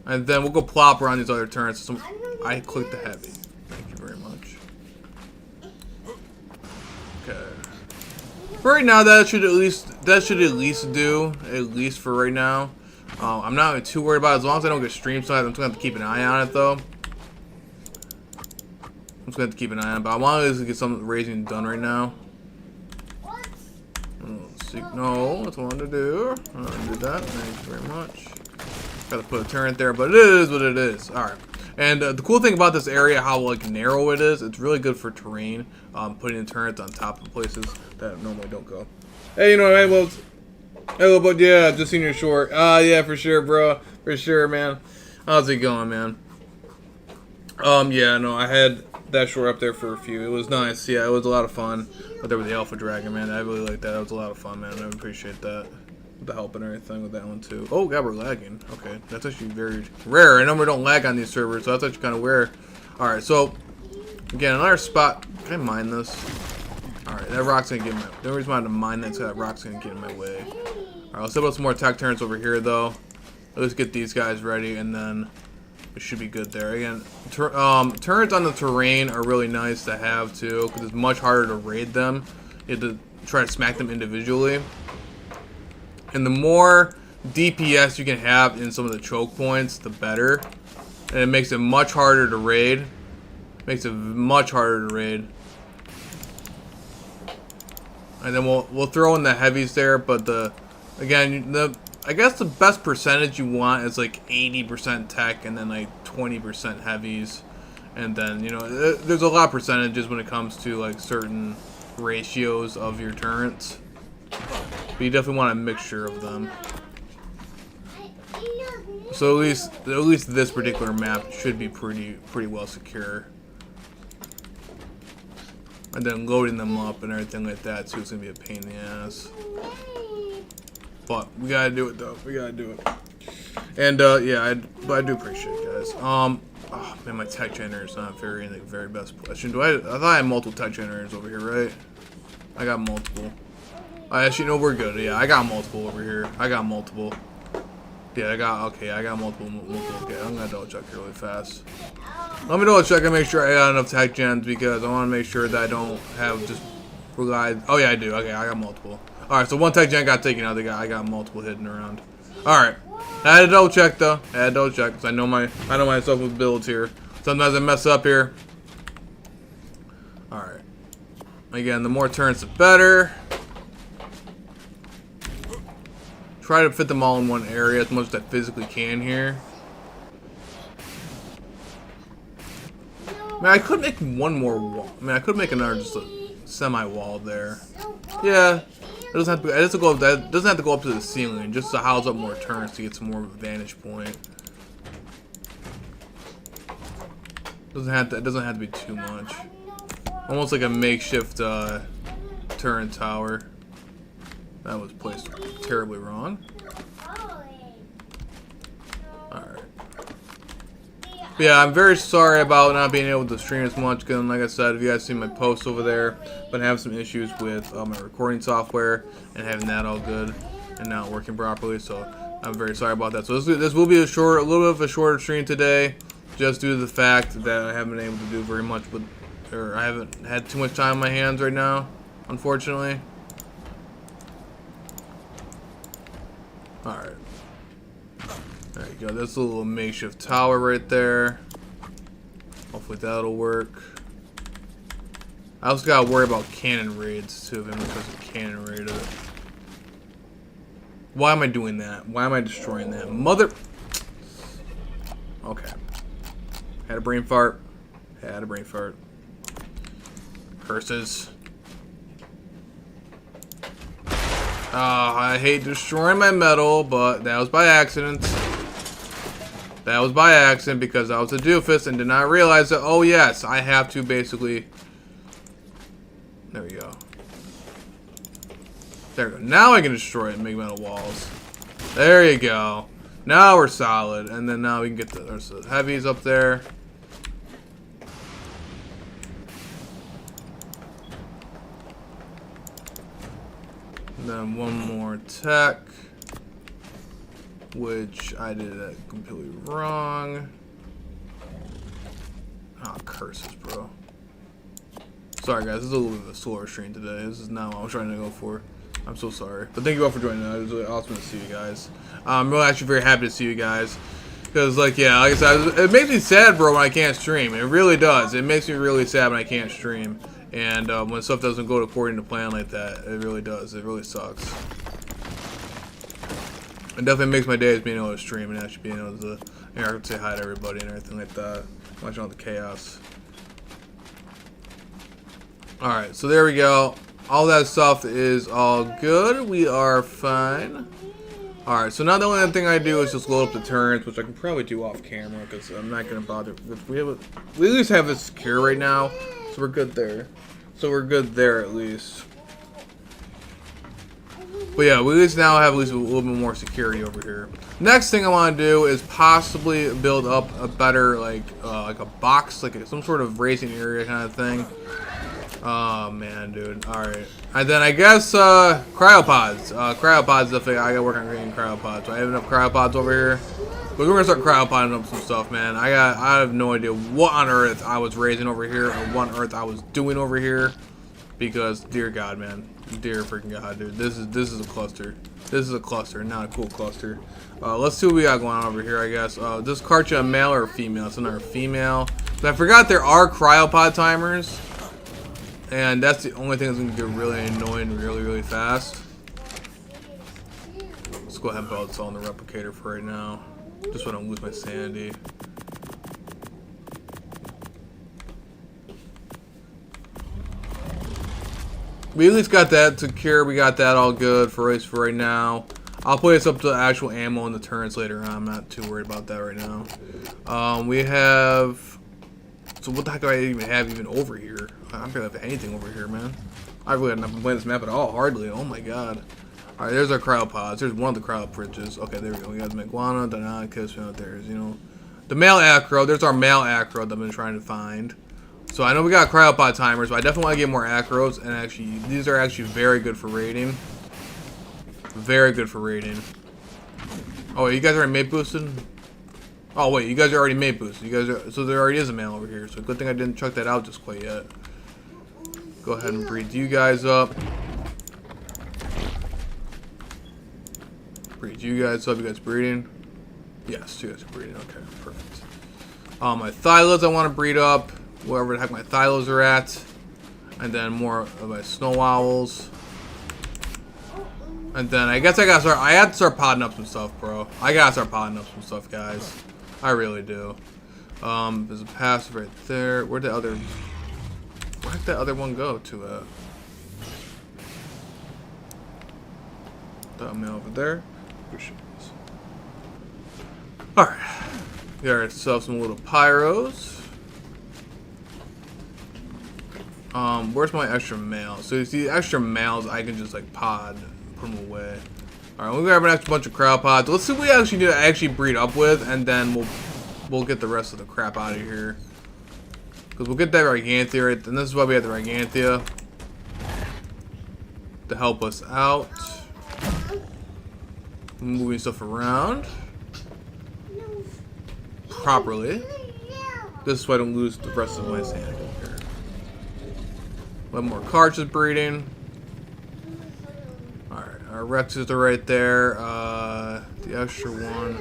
and then we'll go plop around these other turrets. So I clicked the heavy. Thank you very much. Okay. For right now, that should at least do for right now. I'm not too worried about it. As long as I don't get stream side, I'm just gonna have to keep an eye on it though. I'm just gonna have to keep an eye on it, but I want to get some raising done right now. Let's see. No, that's what I wanted to do. I want to do that. Thank you very much. Gotta put a turret there, but it is what it is. Alright. And the cool thing about this area, how like narrow it is, it's really good for terrain. Putting in turrets on top of places that normally don't go. Hey, you know, hey, well, hello, but yeah, just seen your short. Yeah, for sure, bro. For sure, man. How's it going, man? Yeah, no, I had that short up there for a few. It was nice. Yeah, it was a lot of fun. But there with the Alpha Dragon, man. I really liked that. That was a lot of fun, man. I appreciate that. With the help and everything with that one, too. Oh, God, we're lagging. Okay, that's actually very rare. I know we don't lag on these servers, so that's actually kind of rare. Alright, so, again, another spot. Can I mine this? Alright, that rock's gonna get in my... The only reason why I had to mine that is that rock's gonna get in my way. Alright, let's set up some more tech turrets over here, though. Let's get these guys ready, and then we should be good there. Again, turrets on the terrain are really nice to have, too, because it's much harder to raid them. You have to try to smack them individually. And the more DPS you can have in some of the choke points, the better. And it makes it much harder to raid. Makes it much harder to raid. And then we'll throw in the heavies there, but I guess the best percentage you want is like 80% tech and then like 20% heavies. And then, you know, there's a lot of percentages when it comes to like certain ratios of your turrets. But you definitely want a mixture of them. So at least this particular map should be pretty well secure. And then loading them up and everything like that too is gonna be a pain in the ass. But we gotta do it though. We gotta do it. And yeah, but I do appreciate it, guys. Oh man, my tech generator is not in the very best position. I thought I had multiple tech generators over here, right? I got multiple. Actually, no, we're good. Yeah, I got multiple over here. I got multiple. Yeah, I got multiple. Okay, I'm gonna double check really fast. Let me double check and make sure I got enough tech gens because I want to make sure that I don't have just relied. Oh yeah, I do. Okay, I got multiple. All right, so one tech gen got taken out. I got multiple hidden around. All right, I had to double check though. I had to double check because I know myself with builds here. Sometimes I mess up here. All right. Again, the more turns, the better. Try to fit them all in one area as much as I physically can here. Man, I could make one more wall. I mean, I could make another just a semi-wall there. Yeah, it doesn't have to. It doesn't have to go up to the ceiling, just to house up more turns to get some more of a vantage point. It doesn't have to be too much. Almost like a makeshift turn tower. That was placed terribly wrong. Alright. Yeah, I'm very sorry about not being able to stream as much because, like I said, if you guys see my posts over there, but I have some issues with my recording software and having that all good and not working properly, so I'm very sorry about that. So this will be a little bit of a shorter stream today, just due to the fact that I haven't been able to do very much or I haven't had too much time on my hands right now, unfortunately. Alright. There you go. That's a little makeshift tower right there. Hopefully that'll work. I also gotta worry about cannon raids too, if anyone tries to cannon raid it. Why am I doing that? Why am I destroying that? Mother... Okay. Had a brain fart. Had a brain fart. Curses. I hate destroying my metal, but that was by accident. That was by accident because I was a doofus and did not realize that, oh yes, I have to basically... There we go. There we go. Now I can destroy it and make metal walls. There you go. Now we're solid. And then now we can get there's the heavies up there. And then one more tech, which I did that completely wrong. Ah, curses, bro. Sorry, guys. This is a little bit of a slower stream today. This is not what I was trying to go for. I'm so sorry. But thank you all for joining. It was really awesome to see you guys. I'm really actually very happy to see you guys. Because, like, yeah, like I said, it makes me sad, bro, when I can't stream. It really does. It makes me really sad when I can't stream. And when stuff doesn't go according to plan like that, it really does. It really sucks. It definitely makes my days being able to stream and actually being able to, you know, say hi to everybody and everything like that. Watching all the chaos. Alright, so there we go. All that stuff is all good. We are fine. Alright, so now the only thing I do is just load up the turns, which I can probably do off camera because I'm not going to bother. We at least have it secure right now, so we're good there. So we're good there at least. But yeah, we at least now have at least a little bit more security over here. Next thing I want to do is possibly build up a better, like a box, like some sort of racing area kind of thing. Oh man, dude. Alright. And then I guess cryopods. Cryopods definitely, I gotta work on getting cryopods. So I have enough cryopods over here. But we're gonna start cryopodding up some stuff, man. I have no idea what on earth I was raising over here or what on earth I was doing over here. Because dear God, man. Dear freaking God, dude. This is a cluster. This is a cluster, not a cool cluster. Let's see what we got going on over here, I guess. This Karcha a male or a female? It's another female. But I forgot there are cryopod timers. And that's the only thing that's going to get really annoying really, really fast. Let's go ahead and build all in the replicator for right now. Just want to lose my sanity. We at least got that secure. We got that all good for race for right now. I'll play this up to actual ammo in the turrets later on. I'm not too worried about that right now. We have... So what the heck do I even have over here? I don't really have anything over here, man. I really haven't been playing this map at all, hardly. Oh my god. Alright, there's our cryopods. There's one of the cryo fridges. Okay, there we go. We got the Meguana, Deinonychus, there's, you know, the male acro. There's our male acro that I've been trying to find. So I know we got cryopod timers, but I definitely want to get more acros, and actually, these are actually very good for raiding. Very good for raiding. Oh, you guys are mate boosted? Oh wait, you guys are already mate boosted. You guys are, so there already is a male over here. So good thing I didn't chuck that out just quite yet. Go ahead and breed you guys up. Breed you guys up. You guys breeding? Yes, you guys are breeding. Okay, perfect. My thylas I want to breed up. Wherever the heck my thylas are at. And then more of my snow owls. And then I guess I have to start podding up some stuff, bro. I gotta start podding up some stuff, guys. I really do. There's a passive right there. Where'd the other one go to? That man over there. Alright. Got ourselves some little pyros. Where's my extra males? So you see extra males I can just like pod, put them away. Alright, we'll grab an extra bunch of cryopods. Let's see what we actually need to actually breed up with, and then we'll get the rest of the crap out of here. Because we'll get that Gigantia right, and this is why we have the Gigantia to help us out. Moving stuff around properly. This is why I don't lose the rest of my sand here. One more cartridge breeding. Alright, our Rexes are right there. The extra one.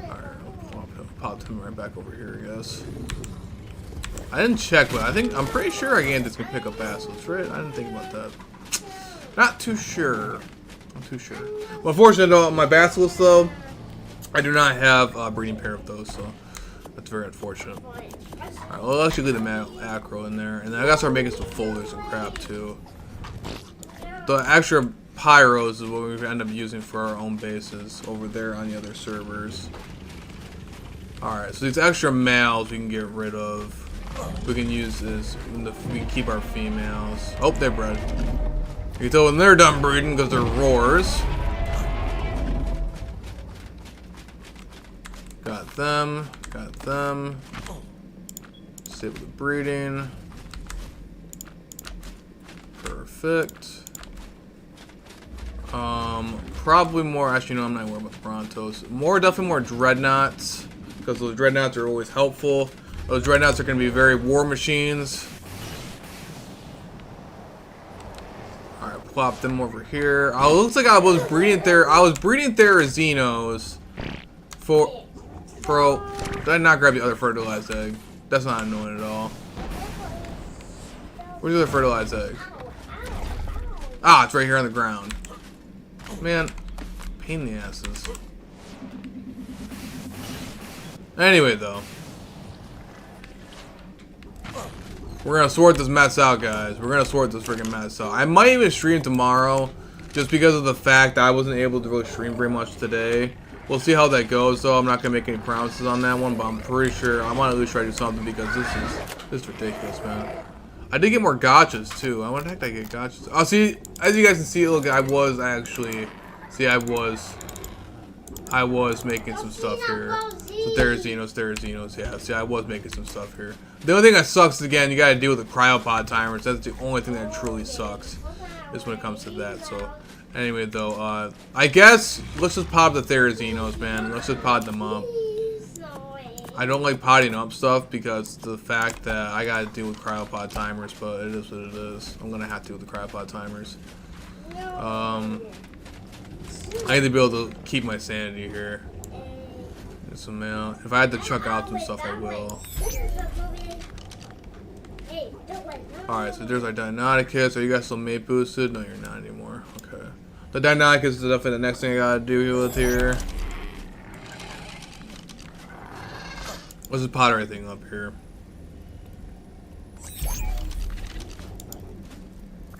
Alright, I'll pop him right back over here, I guess. I didn't check, but I'm pretty sure Gigantias can pick up assholes, right? I didn't think about that. Not too sure. I'm too sure. Well, unfortunately, though, my Basilisk, though, I do not have a breeding pair of those, so that's very unfortunate. Alright, well, I'll actually leave the male acro in there, and then I gotta start making some folders and crap, too. The extra pyros is what we end up using for our own bases over there on the other servers. Alright, so these extra males we can get rid of. We can use this, we can keep our females. Oh, they're bred. You can tell when they're done breeding because they're roars. Got them. Got them. Disable the breeding. Perfect. Probably more. Actually, no, I'm not worried about the Brontos. Definitely more Dreadnoughts because those Dreadnoughts are always helpful. Those Dreadnoughts are going to be very war machines. Alright, plop them over here. Oh, it looks like I was breeding Therazinos for... Bro, did I not grab the other fertilized egg? That's not annoying at all. Where's the other fertilized egg? Ah, it's right here on the ground. Man, pain in the asses. Anyway, though. We're gonna sort this mess out, guys. We're gonna sort this freaking mess out. I might even stream tomorrow, just because of the fact that I wasn't able to really stream very much today. We'll see how that goes, though. I'm not gonna make any promises on that one, but I'm pretty sure I want to at least try to do something because this is ridiculous, man. I did get more gotchas too. I wonder if I get gotchas. Oh, see, as you guys can see, look, I was making some stuff here. So Therazinos, yeah. See, I was making some stuff here. The only thing that sucks, again, you gotta deal with the cryopod timers. That's the only thing that truly sucks, is when it comes to that. So, anyway, though, I guess let's just pop the Therazinos, man. Let's just pod them up. I don't like potting up stuff because of the fact that I gotta deal with cryopod timers, but it is what it is. I'm gonna have to deal with the cryopod timers. I need to be able to keep my sanity here. Get some mail. If I had to chuck out some stuff, I will. Alright, so there's our Deinonychus. Are you guys still mate boosted? No, you're not anymore. Okay. The Deinonychus is definitely the next thing I gotta do with here. Let's just pot everything up here.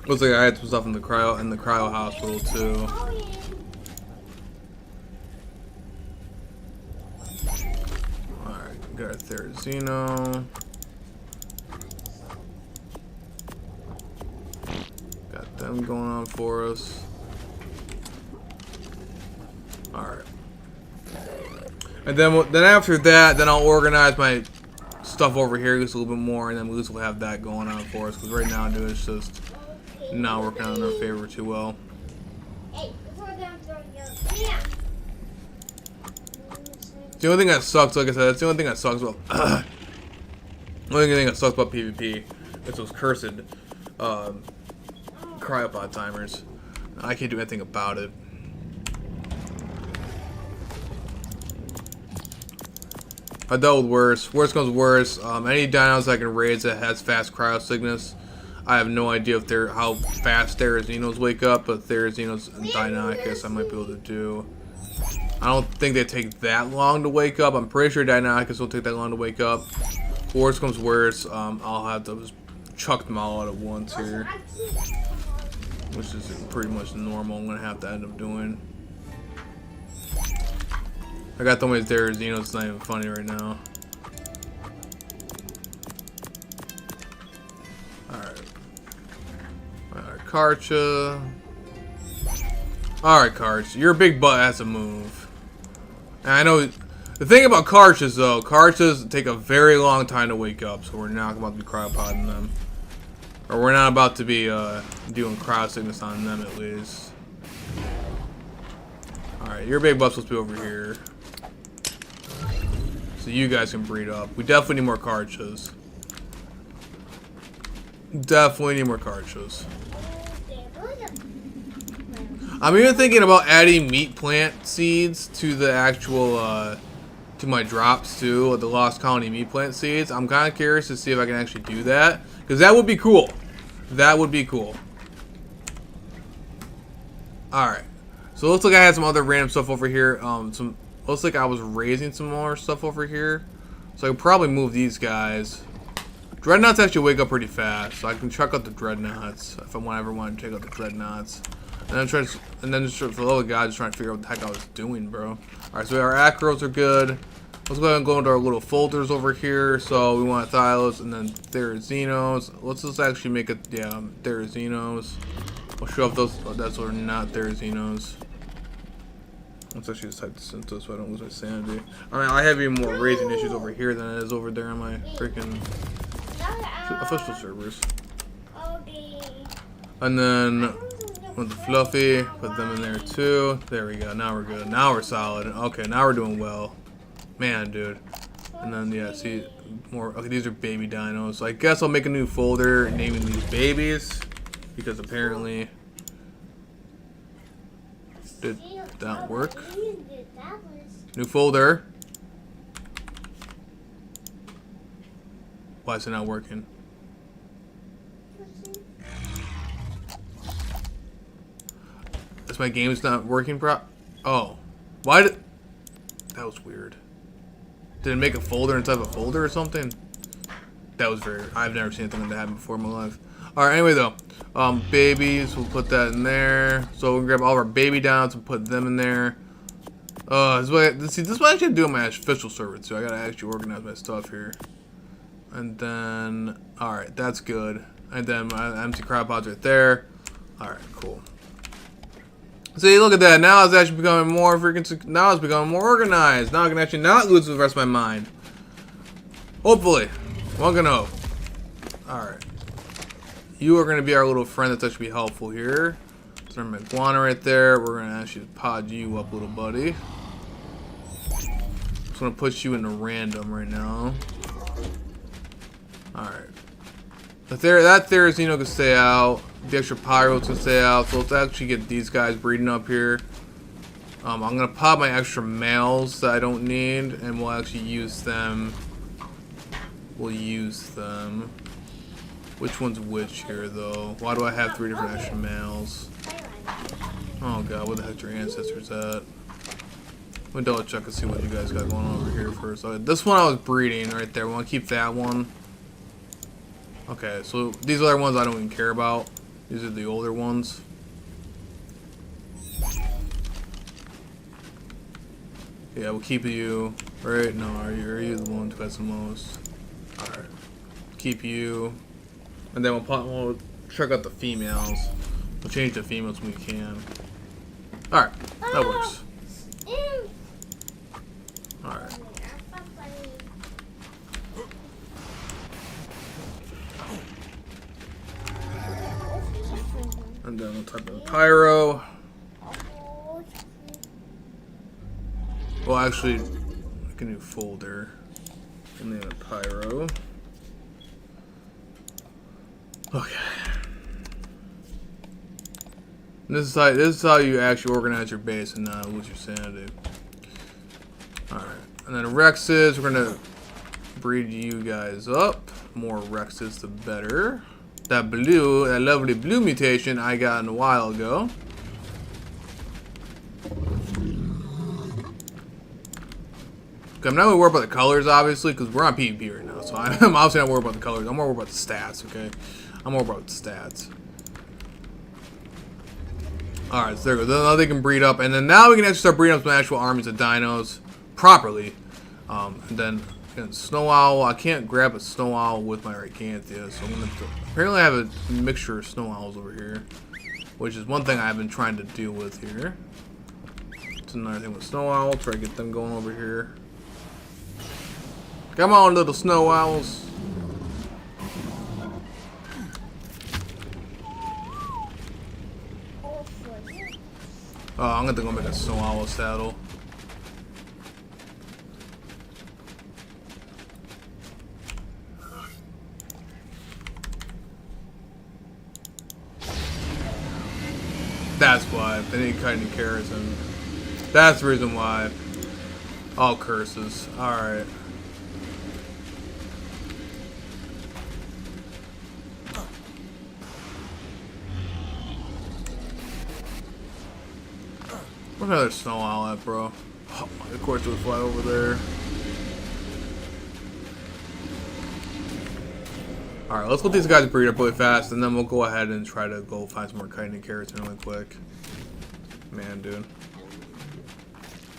Looks like I had some stuff in the cryo hospital too. Alright, got a Therizino. Got them going on for us. Alright. And then after that, then I'll organize my stuff over here just a little bit more, and then we will have that going on for us. Because right now, dude, it's just not working out in our favor too well. The only thing that sucks, like I said, that's the only thing that sucks about. The only thing that sucks about PvP is those cursed cryopod timers. I can't do anything about it. I dealt with worse. Worse comes worse. Any dinos I can raise that has fast cryo sickness. I have no idea if they're how fast Therizinos wake up, but Therizinos and Deinonychus I might be able to do. I don't think they take that long to wake up. I'm pretty sure Deinonychus won't take that long to wake up. Worse comes worse. I'll have to just chuck them all out at once here, which is pretty much normal. I'm gonna have to end up doing. I got so many Therizinos, it's not even funny right now. Alright. Alright, Karcha. Alright, Karch. Your big butt has to move. And I know the thing about Karchas though, Karchas take a very long time to wake up, so we're not about to be cryopodding them. Or we're not about to be doing cryo sickness on them at least. Alright, your big butt's supposed to be over here. So you guys can breed up. We definitely need more Karchas. Definitely need more Karchas. I'm even thinking about adding meat plant seeds to the actual, to my drops too, the Lost Colony meat plant seeds. I'm kind of curious to see if I can actually do that, because that would be cool. That would be cool. Alright. So it looks like I had some other random stuff over here. Looks like I was raising some more stuff over here. So I can probably move these guys. Dreadnoughts actually wake up pretty fast, so I can check out the Dreadnoughts if I ever want to check out the Dreadnoughts. And then just for the love of God, just trying to figure out what the heck I was doing, bro. Alright, so our Acros are good. Let's go ahead and go into our little folders over here. So we want Thylos and then Therizinos. Let's just actually make it, yeah, Therizinos. We'll show if that's or not Therizinos. Let's actually just type this into so I don't lose my sanity. I mean, I have even more raising issues over here than it is over there on my freaking official servers. And then with the Fluffy, put them in there too. There we go. Now we're good. Now we're solid. Okay, now we're doing well. Man, dude. And then, yeah, see, more. Okay, these are baby dinos. So I guess I'll make a new folder naming these babies, because apparently did that work? New folder. Why is it not working? Is my game's not working oh. Why did... That was weird. Did it make a folder inside of a folder or something? That was very... I've never seen anything like that happen before in my life. Alright, anyway though. Babies, we'll put that in there. So we'll grab all of our baby downs and put them in there. This is what I should do on my official server too. I gotta actually organize my stuff here. And then... Alright, that's good. And then my empty cryopods right there. Alright, cool. See, look at that. Now it's actually becoming more freaking... Now it's becoming more organized. Now I can actually not lose the rest of my mind. Hopefully. One can hope. Alright. You are going to be our little friend that's actually helpful here. There's my iguana right there. We're going to actually pod you up, little buddy. Just going to put you into random right now. Alright. That Therizino can stay out. The extra Pyros can stay out. So let's actually get these guys breeding up here. I'm going to pop my extra males that I don't need. And we'll actually use them. We'll use them. Which one's which here, though? Why do I have 3 different extra males? Oh, God. Where the heck's your ancestors at? Let me double check and see what you guys got going on over here first. This one I was breeding right there. We want to keep that one. Okay, so these other ones I don't even care about. These are the older ones. Yeah, we'll keep you. Right? No, are you the one who has the most? Alright. Keep you. And then we'll check out the females. We'll change the females when we can. Alright, that works. Alright. And then we'll type in pyro. Well, actually, I can do folder. And then a pyro. Okay. And this is how you actually organize your base and not lose your sanity. Alright. And then Rexes, we're gonna breed you guys up. More Rexes, the better. That lovely blue mutation I got a while ago. Okay, I'm not really worried about the colors, obviously, because we're on PvP right now. So I'm obviously not worried about the colors. I'm more worried about the stats, okay? I'm more about the stats. Alright, so there we go. Now they can breed up. And then now we can actually start breeding up some actual armies of dinos properly. And then again, Snow Owl. I can't grab a Snow Owl with my Arcanthia. So I'm going to... Apparently I have a mixture of Snow Owls over here. Which is one thing I've been trying to deal with here. It's another thing with Snow Owl. Try to get them going over here. Come on, little Snow Owls. Oh, I'm gonna go make a Snow Owl saddle. That's why. They need cutting carrots, and that's the reason why. All curses. Alright. Where's another Snow Owl at, bro? Oh, of course it would fly over there. Alright, let's let these guys breed up really fast, and then we'll go ahead and try to go find some more chitin carrots really quick. Man, dude.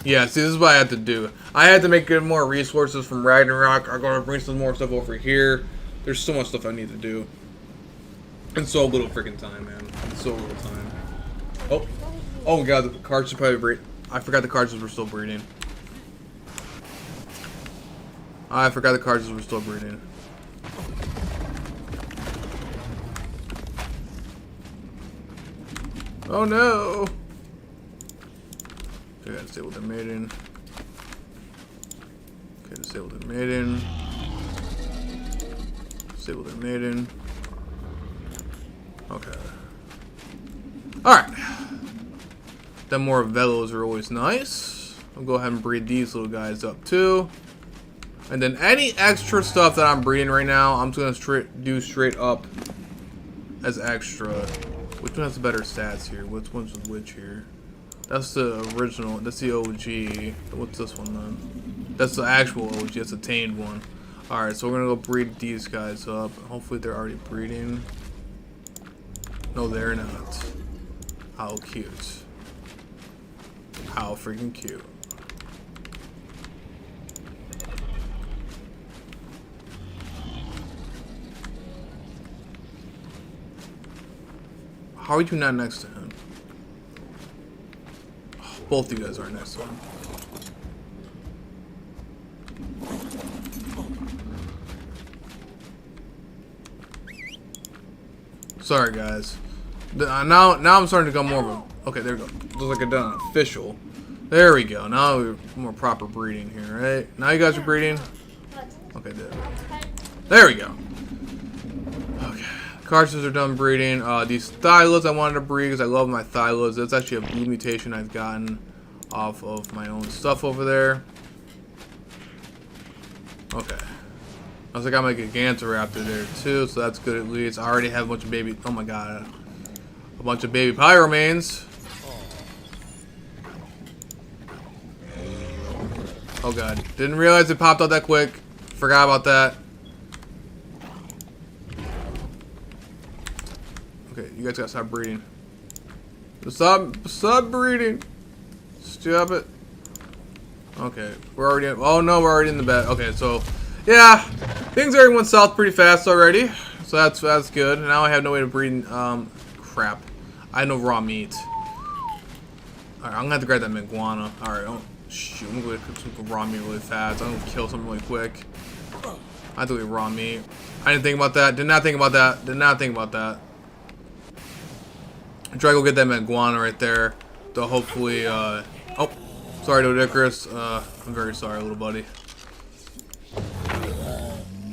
Yeah, see, this is what I had to do. I had to make more resources from Ragnarok. I'm gonna bring some more stuff over here. There's so much stuff I need to do. And so little freaking time, man. And so little time. Oh. Oh my god, the cards should probably breed. I forgot the cards were still breeding. I forgot the cards were still breeding. Oh no! Okay, gotta disable their mating. Okay, disable their mating. Disable their mating. Okay. Alright. Then more Velos are always nice. I'll go ahead and breed these little guys up too. And then any extra stuff that I'm breeding right now, I'm just gonna do straight up as extra. Which one has the better stats here? Which one's which here? That's the original. That's the OG. What's this one then? That's the actual OG. That's the tamed one. Alright, so we're gonna go breed these guys up. Hopefully they're already breeding. No, they're not. How cute. How freaking cute. How are you not next to him? Oh, both you guys are next to him. Sorry, guys. Now I'm starting to go more of a... Okay, there we go. Looks like I've done an official. There we go. Now we're more proper breeding here, right? Now you guys are breeding? Okay, there we go. Okay. Cartridges are done breeding. These Thylids I wanted to breed because I love my Thylids. That's actually a blue mutation I've gotten off of my own stuff over there. Okay. I was like, I'm gonna get Gantoraptor there too, so that's good at least. I already have a bunch of baby. Oh my god. A bunch of baby Pyromanes. Oh god. Didn't realize it popped out that quick. Forgot about that. Okay, you guys gotta stop breeding. Stop breeding. Stop it. Okay, we're already in, oh no, we're already in the bed. Okay, so yeah, things already went south pretty fast already. So that's good. Now I have no way to breed. Crap. I have no raw meat. Alright, I'm gonna have to grab that iguana. Alright, oh shoot, I'm gonna cook some raw meat really fast. I'm gonna kill something really quick. I have to eat raw meat. I didn't think about that. Did not think about that. Did not think about that. Try to go get that iguana right there. To hopefully, oh, sorry, Dodicarus. I'm very sorry, little buddy.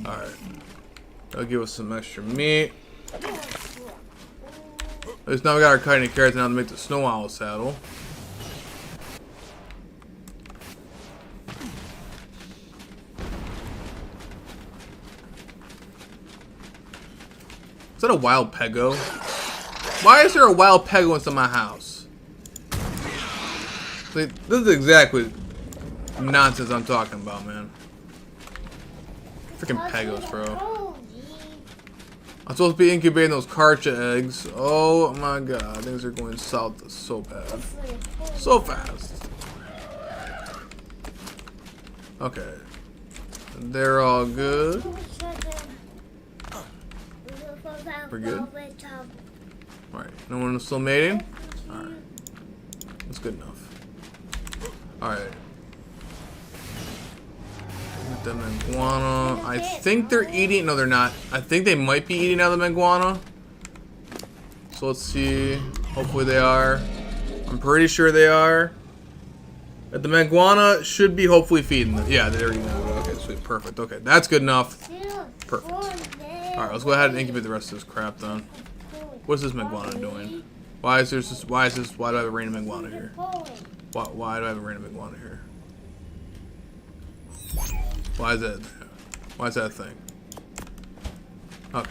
Alright. That'll give us some extra meat. At least now we got our cutting carrots now to make the snow owl saddle. Is that a wild pego? Why is there a wild pego inside my house? See, this is exactly nonsense I'm talking about, man. Freaking pegos, bro. I'm supposed to be incubating those Karcha eggs. Oh my god, things are going south so bad. So fast. Okay. They're all good. We're good? Alright, no one is still mating? Alright. That's good enough. Alright. Get them iguana. I think they're eating. No, they're not. I think they might be eating out of the iguana. So let's see. Hopefully they are. I'm pretty sure they are. But the iguana should be hopefully feeding them. Yeah, they're eating them. Okay, sweet. Perfect. Okay, that's good enough. Perfect. Alright, let's go ahead and incubate the rest of this crap then. What's this iguana doing? Why do I have a random iguana here? Why do I have a random iguana here? Why is that? Why is that a thing? Okay.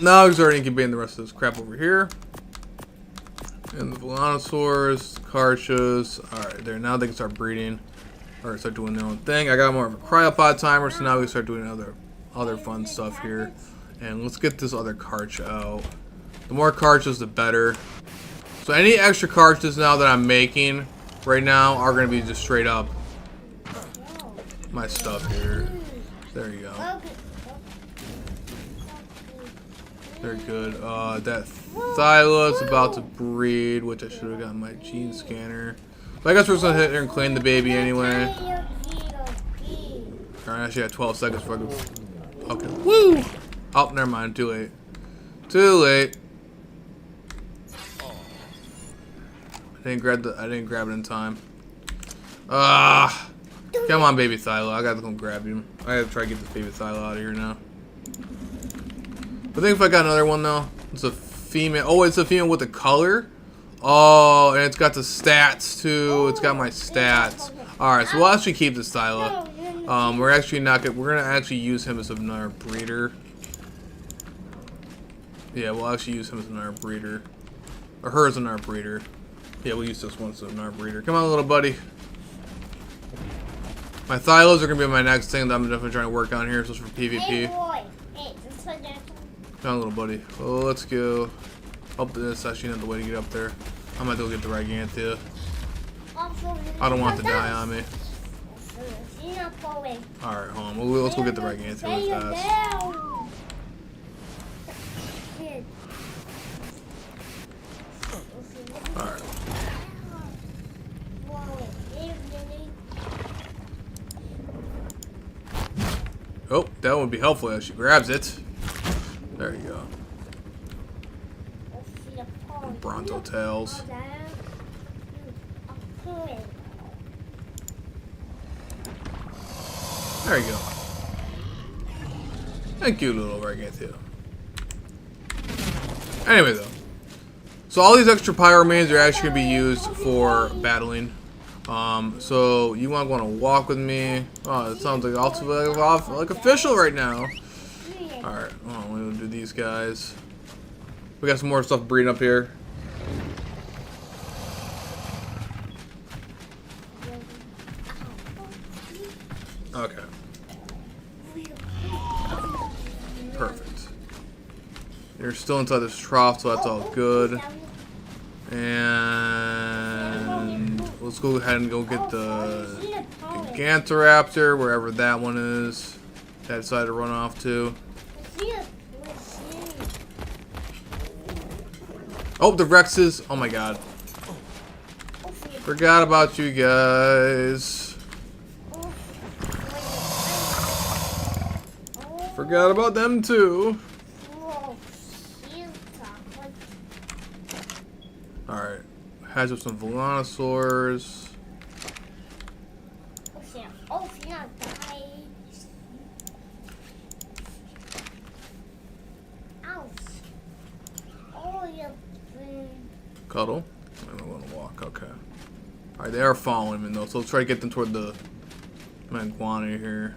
Now we start incubating the rest of this crap over here. And the Velanosaurs, Karchas. Alright, there. Now they can start breeding. Or start doing their own thing. I got more of a cryopod timer, so now we can start doing other fun stuff here. And let's get this other Karch out. The more Karchas, the better. So any extra Karchas now that I'm making right now are going to be just straight up my stuff here. There you go. Very good. That Thyla's about to breed, which I should have gotten my gene scanner. But I guess we're just going to hit here and claim the baby anyway. Alright, I actually have 12 seconds before I go. Okay. Woo! Oh, never mind. Too late. Too late. I didn't grab it in time. Ah! Come on, baby Thyla. I gotta go grab him. I gotta try to get this baby Thyla out of here now. I think if I got another one though, it's a female. Oh, it's a female with a color. Oh, and it's got the stats too. It's got my stats. All right, so we'll actually keep this Thyla. We're actually not gonna. We're gonna actually use him as another breeder. Yeah, we'll actually use him as another breeder, or her as another breeder. Yeah, we'll use this one as another breeder. Come on, little buddy. My Thylas are gonna be my next thing that I'm definitely trying to work on here, so it's for PvP. Come on, little buddy. Oh, let's go. Hope this actually not the way to get up there. I might go get the Gigantea. I don't want to die on me. Alright, hold on. Let's go get the Gigantea really fast. Alright. Oh, that would be helpful if she grabs it. There you go. Bronto tails. There you go. Thank you, little Gigantea. Anyway, though. So all these extra Pyromans are actually going to be used for battling. So you want to walk with me? Oh, it sounds like official right now. All right, we'll do these guys. We got some more stuff breeding up here. Okay. Perfect. They're still inside this trough, so that's all good. And let's go ahead and go get the Gigantoraptor, wherever that one is. That I decided to run off to. Oh, the Rexes. Oh my god. Forgot about you guys. Forgot about them too. Alright. Has up some Volanosaurs. Cuddle. I'm gonna walk, okay. Alright, they are following me though, so let's try to get them toward the iguana here.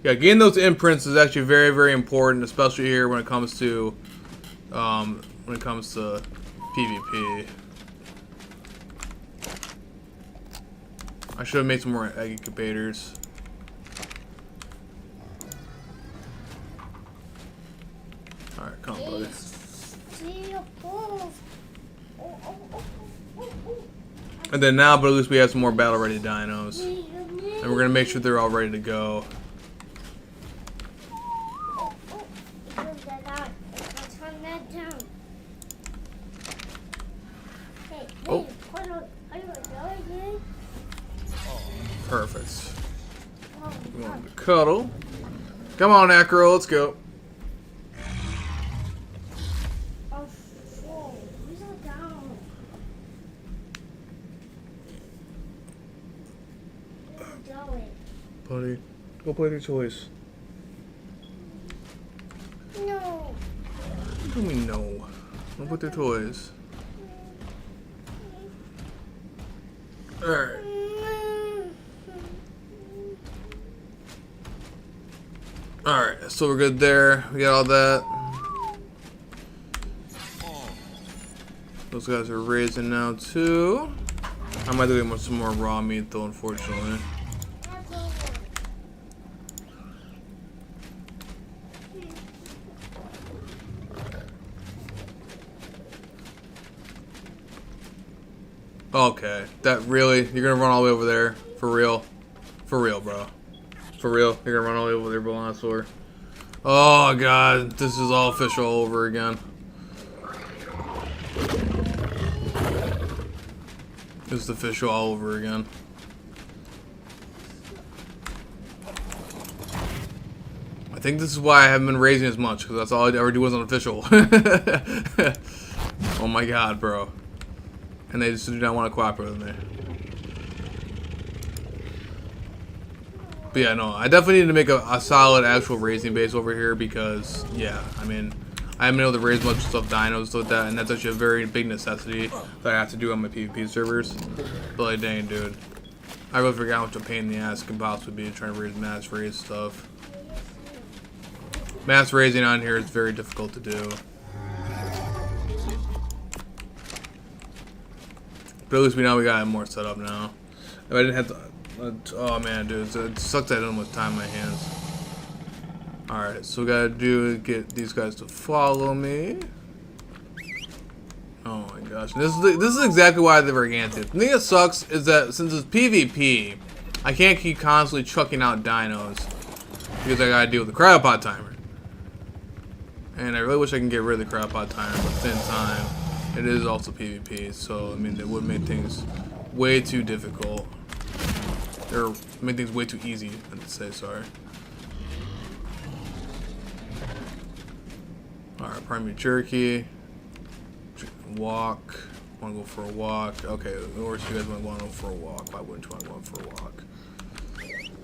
Yeah, getting those imprints is actually very, very important, especially here when it comes to PvP. I should have made some more egg incubators. Alright, come on, buddy. And then now, but at least we have some more battle ready dinos. And we're gonna make sure they're all ready to go. Oh. Perfect. We want to cuddle. Come on, Acro, let's go. Buddy, go play with your toys. No. What do you mean no? Don't put their toys. Alright. Alright, so we're good there. We got all that. Those guys are raising now too. I might do get some more raw meat though, unfortunately. Okay, that really, you're gonna run all the way over there? For real? For real, bro. For real? You're gonna run all the way over there, Velosaur? Oh god, this is all official all over again. This is official all over again. I think this is why I haven't been raising as much, because that's all I ever do was unofficial. Oh my god, bro. And they just do not want to cooperate with me. But yeah, no, I definitely need to make a solid actual raising base over here because, yeah, I mean, I haven't been able to raise much stuff dinos like that, and that's actually a very big necessity that I have to do on my PvP servers. But like, dang, dude. I really forgot how much a pain in the ass it can possibly be trying to raise mass raise stuff. Mass raising on here is very difficult to do. But at least we know we got more set up now. If I didn't have to, oh man, dude, it sucks I didn't have much time in my hands. Alright, so we gotta do is get these guys to follow me. Oh my gosh, this is exactly why they're gigantic. The thing that sucks is that since it's PvP, I can't keep constantly chucking out dinos because I gotta deal with the cryopod timer. And I really wish I can get rid of the cryopod timer, but at the same time, it is also PvP, so I mean it would make things way too difficult. Or make things way too easy, I'd say, sorry. Alright, primary jerky. Walk. Wanna go for a walk. Okay, of course you guys wanna go for a walk. Why wouldn't you wanna go for a walk?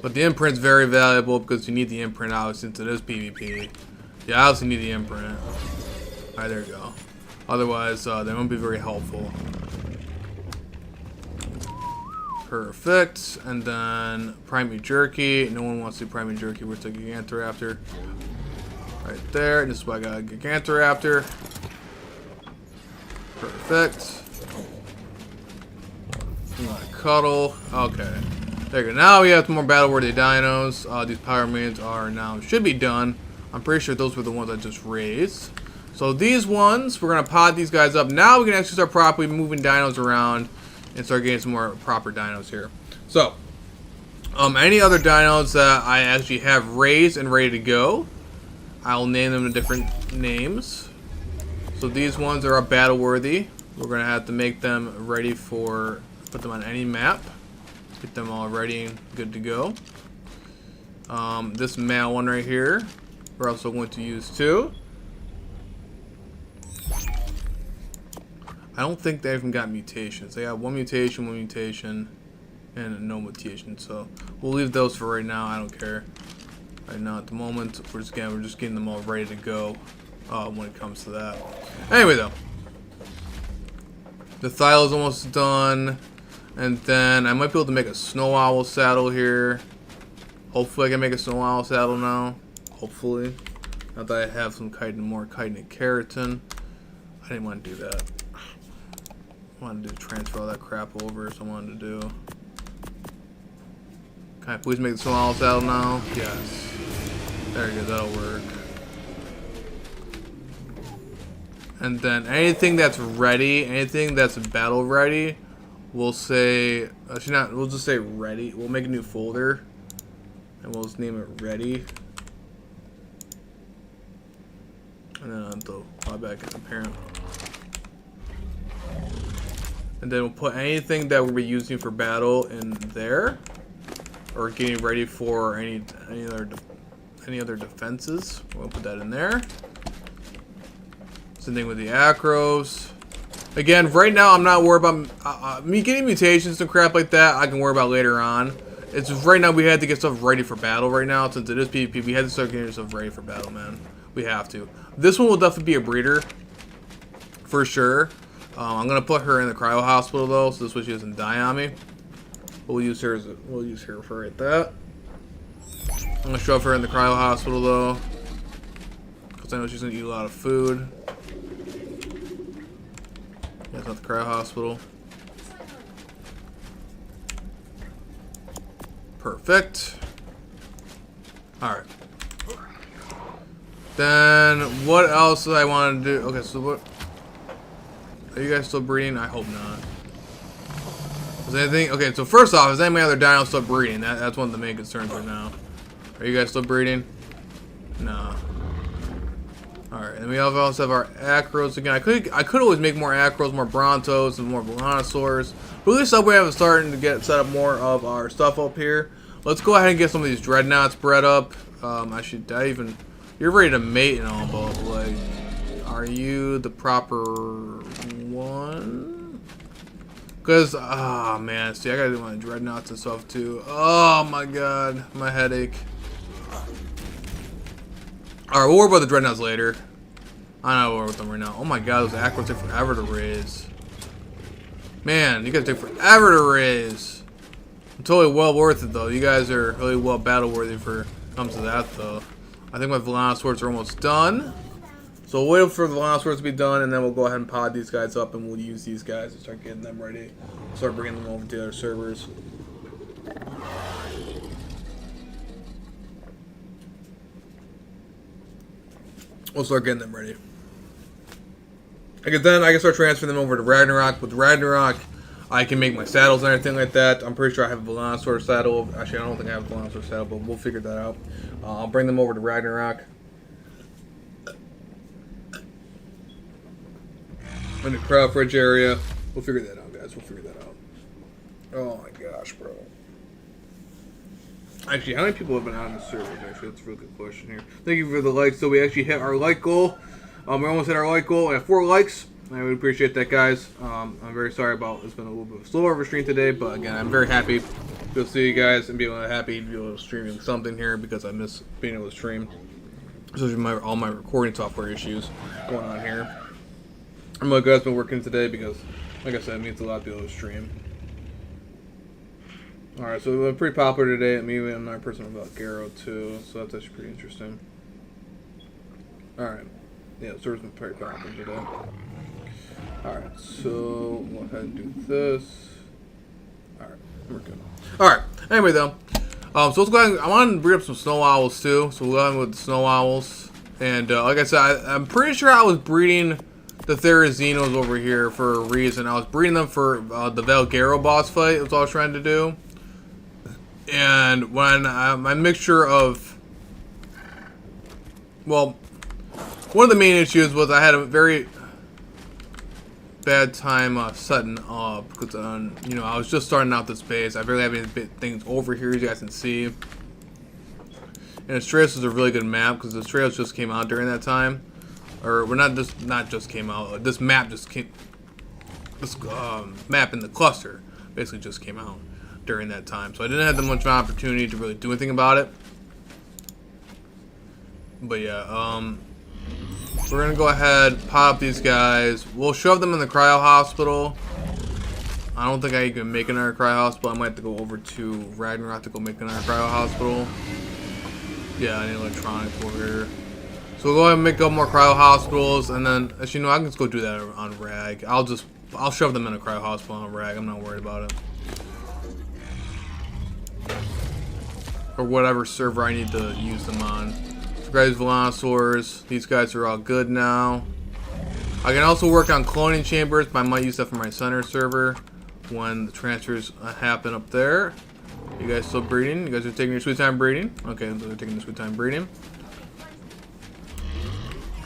But the imprint's very valuable because you need the imprint out since it is PvP. You obviously need the imprint. Alright, there you go. Otherwise, they won't be very helpful. Perfect. And then primary jerky. No one wants to do primary jerky. We're taking Gigantoraptor. Right there. This is why I got a Gigantoraptor. Perfect. Cuddle. Okay. There you go. Now we have some more battle-worthy dinos. These power mains are now should be done. I'm pretty sure those were the ones I just raised. So these ones, we're going to pod these guys up. Now we can actually start properly moving dinos around and start getting some more proper dinos here. So, any other dinos that I actually have raised and ready to go, I'll name them different names. So these ones are battle worthy. We're going to have to make them ready for, put them on any map. Get them all ready and good to go. This male one right here, we're also going to use too. I don't think they even got mutations. They got one mutation, and no mutation. So we'll leave those for right now. I don't care. Right now, at the moment, we're just getting them all ready to go when it comes to that. Anyway, though, the Thylo is almost done, and then I might be able to make a Snow Owl saddle here. Hopefully, I can make a Snow Owl saddle now. Hopefully, now that I have some more chitin and keratin. I didn't want to do that. I wanted to transfer all that crap over, so I wanted to do. Can I please make the Snow Owl saddle now? Yes. There you go, that'll work. And then anything that's ready, anything that's battle ready, we'll say, actually not, we'll just say ready. We'll make a new folder, and we'll just name it ready. And then I'll have to log back in the parent. And then we'll put anything that we'll be using for battle in there, or getting ready for any other defenses. We'll put that in there. Same thing with the acros. Again, right now I'm not worried about me getting mutations and crap like that. I can worry about later on. It's just right now we had to get stuff ready for battle right now. Since it is PvP, we had to start getting stuff ready for battle, man. We have to. This one will definitely be a breeder, for sure. I'm gonna put her in the cryo hospital though, so this way she doesn't die on me. We'll use her for right that. I'm gonna shove her in the cryo hospital though, because I know she's gonna eat a lot of food. That's not the cryo hospital. Perfect. Alright. Then, what else do I want to do? Okay, so what? Are you guys still breeding? I hope not. Is anything? Okay, so first off, is any of my other dinos still breeding? That's one of the main concerns right now. Are you guys still breeding? No. Alright, and we also have our acros again. I could always make more acros, more brontos, and more volanosaurs. But at least we have starting to get set up more of our stuff up here. Let's go ahead and get some of these dreadnoughts bred up. You're ready to mate and all, but like, are you the proper one? Because, oh man, see, I gotta do my dreadnoughts and stuff too. Oh my god, my headache. Alright, we'll worry about the dreadnoughts later. I know we'll worry with them right now. Oh my god, those acros take forever to raise. Man, you guys take forever to raise. I'm totally well worth it though. You guys are really well battle worthy for when it comes to that though. I think my Volanosaurs are almost done. So we'll wait for the Volanosaurs to be done, and then we'll go ahead and pod these guys up, and we'll use these guys to start getting them ready. Start bringing them over to the other servers. We'll start getting them ready. Then I can start transferring them over to Ragnarok. With Ragnarok, I can make my saddles and everything like that. I'm pretty sure I have a Volanosaur saddle. Actually, I don't think I have a Volanosaur saddle, but we'll figure that out. I'll bring them over to Ragnarok. In the crowd fridge area. We'll figure that out, guys. We'll figure that out. Oh my gosh, bro. Actually, how many people have been out on the server? Actually, that's a real good question here. Thank you for the likes. So we actually hit our like goal. We almost hit our like goal. We have 4 likes. I would appreciate that, guys. I'm very sorry about it's been a little bit slower of a stream today, but again, I'm very happy to see you guys and be happy to be able to stream something here because I miss being able to stream. Especially all my recording software issues going on here. I'm really glad it's been working today because, like I said, it means a lot to be able to stream. Alright, so we're pretty popular today. Me and another person about Garo too, so that's actually pretty interesting. Alright. Yeah, server's been pretty popular today. Alright, so we'll go ahead and do this. Alright, we're good. Alright, anyway though. So let's go ahead. I want to breed up some snow owls too. So we'll go ahead with the snow owls. And like I said, I'm pretty sure I was breeding the Therazinos over here for a reason. I was breeding them for the Valgaro boss fight. That's what I was trying to do. And when my mixture of, well, one of the main issues was I had a very bad time setting up because you know, I was just starting out this base. I barely have any things over here, as you guys can see. And Astraeus is a really good map because Astraeus just came out during that time, or well, not just came out. This map just came. This map in the cluster basically just came out during that time, so I didn't have that much of an opportunity to really do anything about it. But yeah, we're gonna go ahead, pop these guys. We'll shove them in the cryo hospital. I don't think I can make another cryo hospital. I might have to go over to Ragnarok to go make another cryo hospital. Yeah, I need electronics over here. So we'll go ahead and make up more cryo hospitals, and then, as you know, I can just go do that on Rag. I'll shove them in a cryo hospital on Rag. I'm not worried about it. Or whatever server I need to use them on. Guys, Velociraptors, these guys are all good now. I can also work on cloning chambers, but I might use that for my center server when the transfers happen up there. You guys still breeding? You guys are taking your sweet time breeding? Okay, they're taking the sweet time breeding.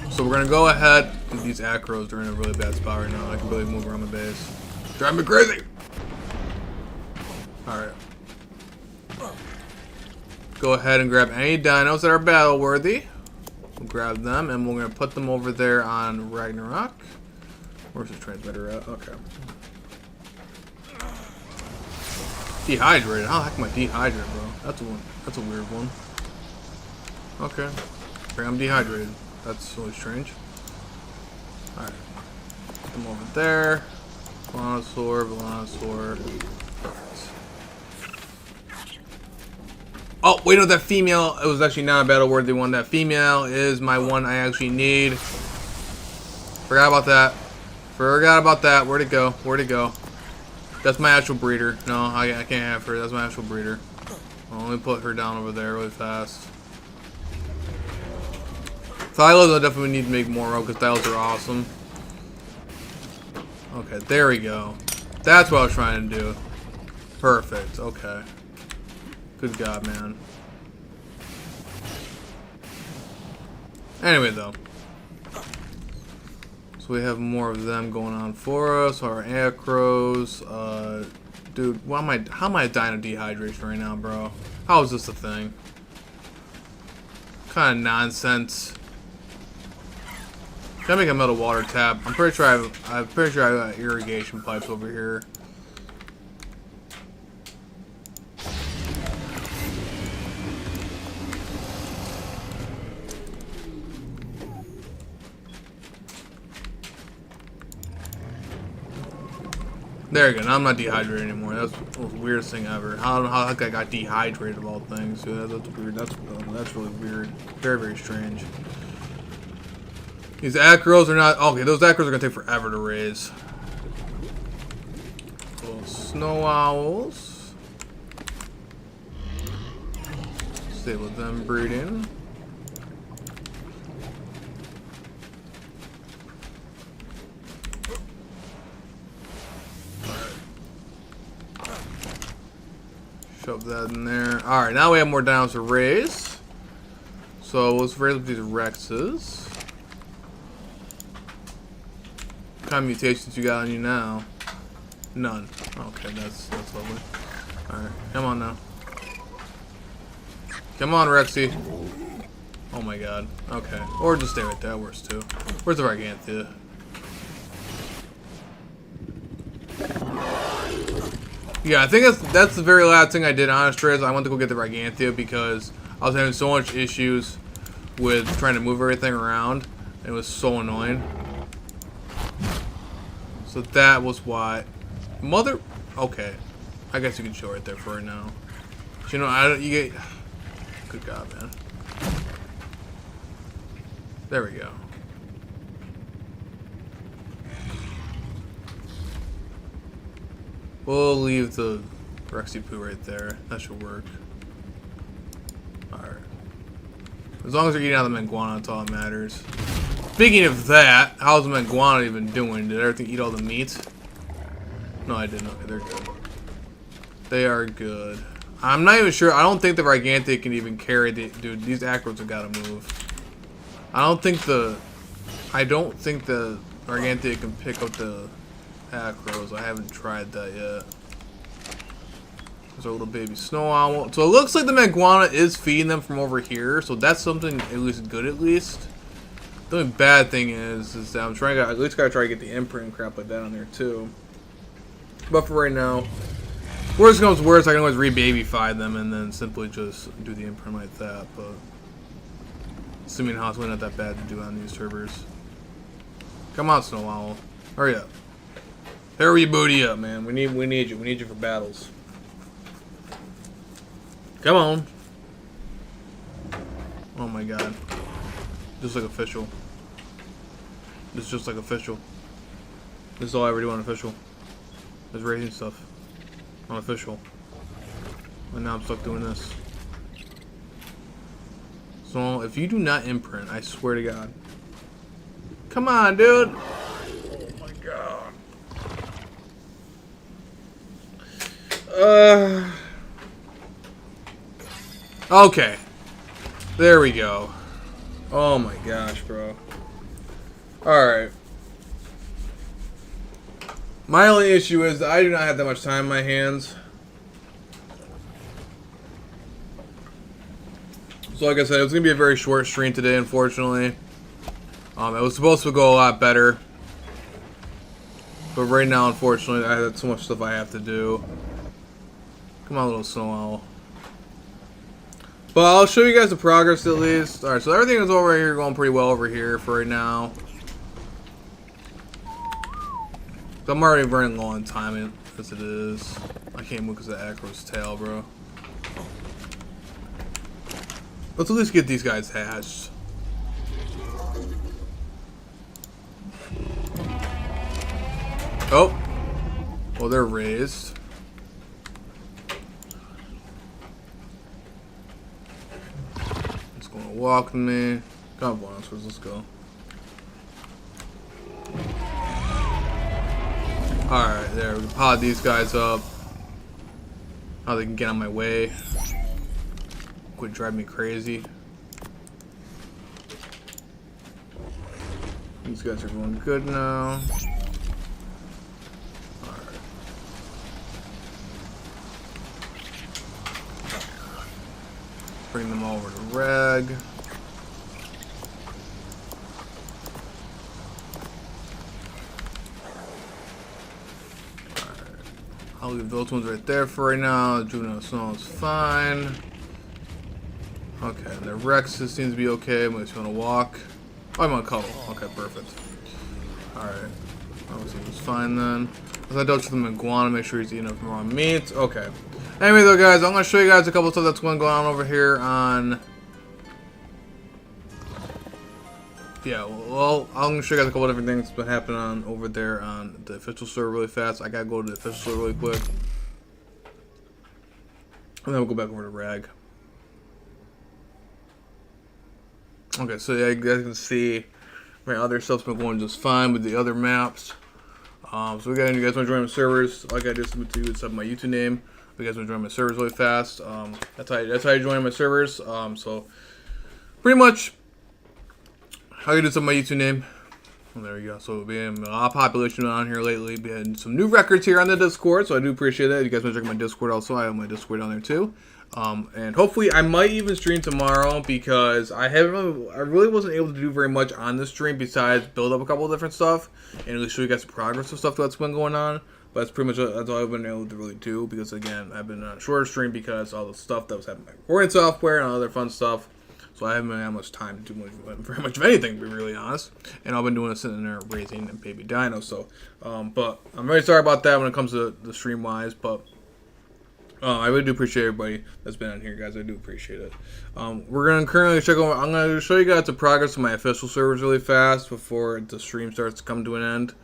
So we're gonna go ahead. These acros are in a really bad spot right now. I can barely move around the base. Driving me crazy! Alright. Go ahead and grab any dinos that are battle worthy. We'll grab them and we're gonna put them over there on Ragnarok. Where's the transmitter at? Okay. Dehydrated. How the heck am I dehydrated, bro? That's a weird one. Okay. I'm dehydrated. That's really strange. Alright. Put them over there. Velociraptor. Perfect. Oh, wait, no, that female, it was actually not a battle worthy one. That female is my one I actually need. Forgot about that. Where'd it go? Where'd it go? That's my actual breeder. No, I can't have her. That's my actual breeder. Well, let me put her down over there really fast. Thylos I definitely need to make more of because Thylos are awesome. Okay, there we go. That's what I was trying to do. Perfect. Okay. Good God, man. Anyway, though. So we have more of them going on for us. Our acros. Dude, how am I dying of dehydration right now, bro? How is this a thing? What kind of nonsense. Can I make a metal water tap? I'm pretty sure I've got irrigation pipes over here. There you go. Now I'm not dehydrated anymore. That's the weirdest thing ever. I don't know how the heck I got dehydrated of all things. Yeah, that's weird. That's really weird. Very, very strange. These acros are not... Okay, those acros are going to take forever to raise. Little snow owls. Stay with them breeding. Shove that in there. Alright, now we have more dinos to raise. So let's raise up these Rexes. What kind of mutations you got on you now? None. Okay, that's lovely. Alright, come on now. Come on, Rexy. Oh my god. Okay. Or just stay right there, that works too. Where's the Gargantia? Yeah, I think that's the very last thing I did on Astraeus. I went to go get the Gargantia because I was having so much issues with trying to move everything around. It was so annoying. So that was why. Mother. Okay, I guess you can show right there for right now. But you know, you get. Good God, man. There we go. We'll leave the Rexy Poo right there. That should work. Alright. As long as they're eating out of the Manguana, that's all that matters. Speaking of that, how's the Manguana even doing? Did everything eat all the meat? No, I didn't. Okay, they're good. They are good. I'm not even sure. I don't think the Gigantic can even carry the... Dude, these acros have got to move. I don't think the Gigantic can pick up the acros. I haven't tried that yet. There's our little baby snow owl. So it looks like the Manguana is feeding them from over here. So that's something at least good at least. The only bad thing is that I'm trying to at least gotta try to get the imprint and crap like that on there too. But for right now, worst comes worst, I can always re-babyfy them and then simply just do the imprint like that. But assuming how it's really not that bad to do on these servers. Come on, Snow Owl, hurry up! Hurry your booty up, man. We need you. We need you for battles. Come on! Oh my God! Just like official. This is just like official. This is all I ever do on official. Is raising stuff. Unofficial. And now I'm stuck doing this. So if you do not imprint, I swear to God. Come on, dude! Oh my God. Okay. There we go. Oh my gosh, bro. Alright. My only issue is that I do not have that much time in my hands. So like I said, it was going to be a very short stream today, unfortunately. It was supposed to go a lot better. But right now, unfortunately, I have so much stuff I have to do. Come on, little snow owl. But I'll show you guys the progress at least. Alright, so everything is over here going pretty well over here for right now. So I'm already running low on time as it is. I can't move because of Acro's tail, bro. Let's at least get these guys hatched. Oh. Well, they're raised. It's gonna walk me. Come on, let's go. Alright, there. We can pod these guys up. How they can get on my way. Quit driving me crazy. These guys are going good now. Alright. Bring them over to Reg. I'll leave those ones right there for right now. Juvenile Snow is fine. Okay, and the Rex seems to be okay. I'm just gonna walk. Oh, I'm gonna cuddle. Okay, perfect. Alright. Obviously, he's fine then. As I double check the Manguana, make sure he's eating enough raw meat. Okay. Anyway, though, guys, I'm gonna show you guys a couple of stuff that's going on over here on. Yeah, well, I'm gonna show you guys a couple of different things that's been happening on over there on the official server really fast. I gotta go to the official server really quick. And then we'll go back over to Rag. Okay, so yeah, you guys can see my other stuff's been going just fine with the other maps. So we got you guys want to join my servers. All I gotta do is submit to you my YouTube name. If you guys want to join my servers really fast. That's how you join my servers. So pretty much how you do some my YouTube name. Well, there you go. So we have a lot of population on here lately. We had some new records here on the Discord, so I do appreciate that. If you guys want to check my Discord also, I have my Discord down there too. And hopefully I might even stream tomorrow because I really wasn't able to do very much on this stream besides build up a couple of different stuff and really show you guys the progress of stuff that's been going on. But that's pretty much that's all I've been able to really do because again I've been on a shorter stream because all the stuff that was happening with my recording software and all other fun stuff. So I haven't had much time to do very much of anything, to be really honest. And I've been doing it sitting there raising baby dinos. So, but I'm very sorry about that when it comes to the stream wise. But I really do appreciate everybody that's been on here, guys. I do appreciate it. We're gonna currently check over. I'm gonna show you guys the progress of my official servers really fast before the stream starts to come to an end.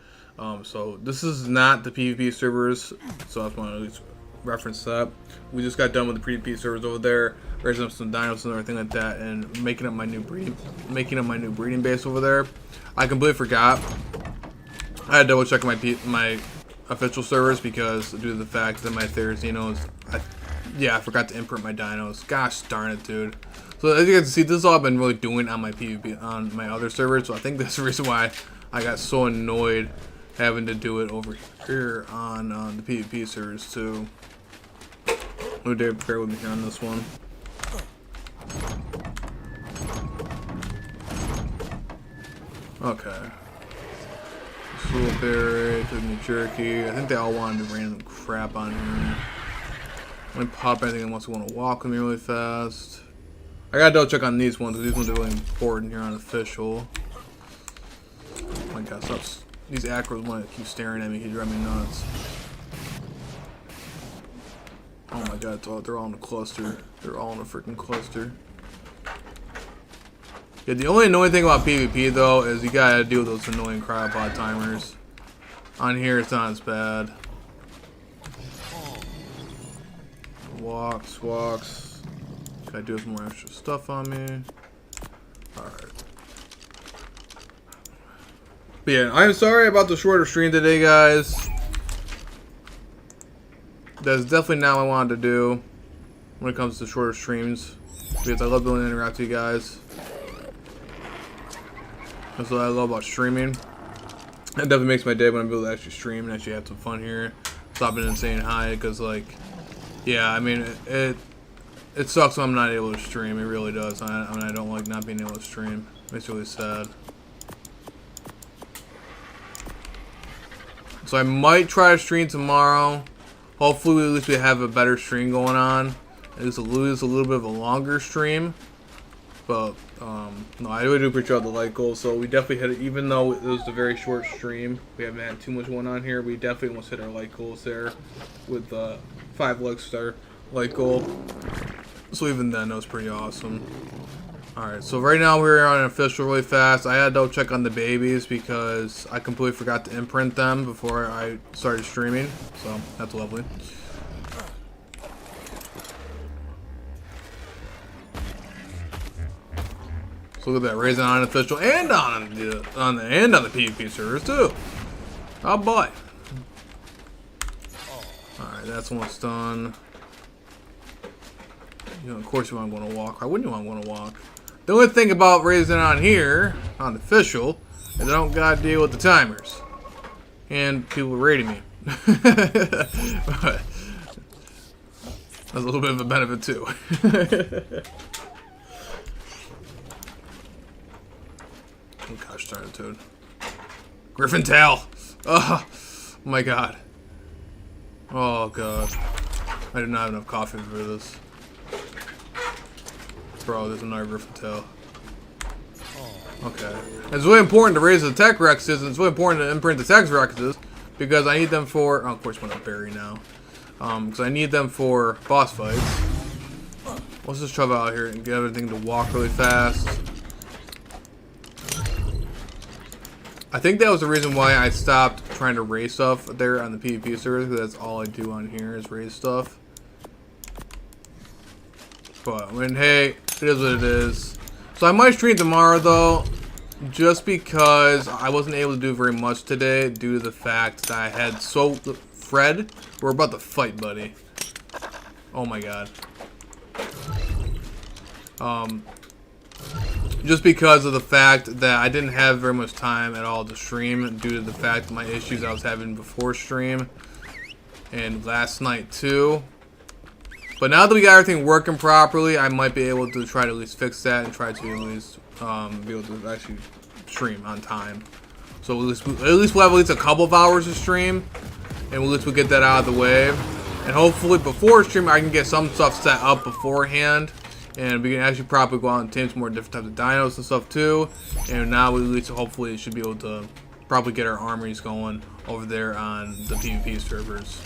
So this is not the PvP servers. So I just want to at least reference that. We just got done with the PvP servers over there, raising up some dinos and everything like that, and making up my new breeding base over there. I completely forgot. I had to double check my official servers because due to the fact that my Therazinos, I forgot to imprint my dinos. Gosh darn it, dude. So as you guys can see, this is all I've been really doing on my PvP on my other servers. So I think that's the reason why I got so annoyed having to do it over here on the PvP servers too. No, Dave, bear with me here on this one. Okay. Soulberry, took me jerky. I think they all wanted to random crap on here. Let me pop anything that wants to want to walk with me really fast. I gotta double check on these ones because these ones are really important here on official. Oh my god, stop. These acros want to keep staring at me. He drive me nuts. Oh my god, they're all in a cluster. They're all in a freaking cluster. Yeah, the only annoying thing about PvP though is you gotta deal with those annoying cryopod timers. On here, it's not as bad. Walks. Gotta do some more extra stuff on me. Alright. But yeah, I'm sorry about the shorter stream today, guys. That's definitely not what I wanted to do when it comes to shorter streams, because I love being able to interact with you guys. That's what I love about streaming. It definitely makes my day when I'm able to actually stream and actually have some fun here. Stopping and saying hi, because like, yeah, I mean, it sucks when I'm not able to stream. It really does. I mean, I don't like not being able to stream. It makes me really sad. So I might try to stream tomorrow. Hopefully, at least we have a better stream going on. It's a little bit of a longer stream. But, no, I really do appreciate the like goal. So we definitely hit it, even though it was a very short stream. We haven't had too much going on here. We definitely almost hit our like goals there with 5 likes to our like goal. So even then, that was pretty awesome. Alright, so right now we're on an official really fast. I had to double check on the babies because I completely forgot to imprint them before I started streaming. So that's lovely. So look at that, raising on official and on the PvP servers too. Oh boy. Alright, that's almost done. You know, of course you want to go to walk. Why wouldn't you want to go to walk? The only thing about raising on here, on official, is I don't gotta deal with the timers. And people rating me. But that's a little bit of a benefit too. Oh gosh darn it, dude. Griffin tail! Oh my god. Oh god. I do not have enough coffee for this. Bro, there's another Griffin tail. Okay. It's really important to raise the tech rexes, and it's really important to imprint the tech rexes, because I need them for... Oh, of course, I'm going to bury now. Because I need them for boss fights. Let's just travel out here and get everything to walk really fast. I think that was the reason why I stopped trying to raise stuff there on the PvP server, because that's all I do on here is raise stuff. But, I mean, hey, it is what it is. So I might stream tomorrow, though, just because I wasn't able to do very much today due to the fact that I had Fred, we're about to fight, buddy. Oh my god. Just because of the fact that I didn't have very much time at all to stream due to the fact of my issues I was having before stream and last night too. But now that we got everything working properly, I might be able to try to at least fix that and try to at least be able to actually stream on time. So at least we'll have at least a couple of hours to stream, and at least we'll get that out of the way. And hopefully before stream, I can get some stuff set up beforehand, and we can actually probably go out and tame some more different types of dinos and stuff too. And now we at least hopefully should be able to probably get our armories going over there on the PvP servers.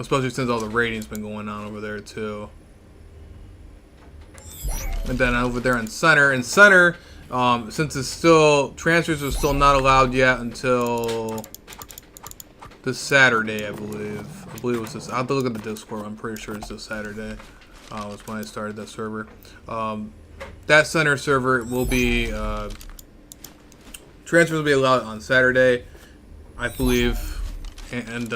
Especially since all the rating's been going on over there too. And then over there in center, since it's still, transfers are still not allowed yet until this Saturday, I believe. I believe it was this. I'll have to look at the Discord. I'm pretty sure it's this Saturday. Was when I started that server. That center server will be transfers will be allowed on Saturday, I believe. And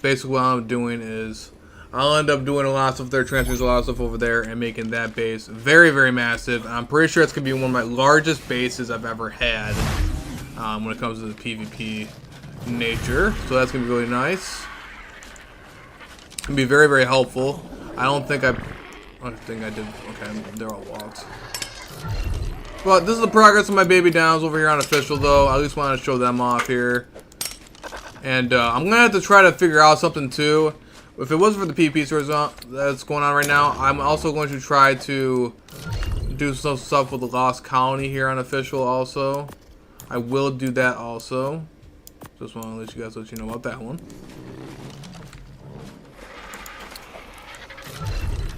basically, what I'm doing is I'll end up doing a lot of stuff there, transfers a lot of stuff over there, and making that base very, very massive. I'm pretty sure it's gonna be one of my largest bases I've ever had when it comes to the PvP nature. So that's gonna be really nice. It's gonna be very, very helpful. I don't think I did. Okay, they're all walked. But this is the progress of my baby downs over here on official, though. I at least want to show them off here. And I'm gonna have to try to figure out something too. If it wasn't for the PvP stores that's going on right now, I'm also going to try to do some stuff with the Lost Colony here on official. Also, I will do that also. Just want to let you know about that one.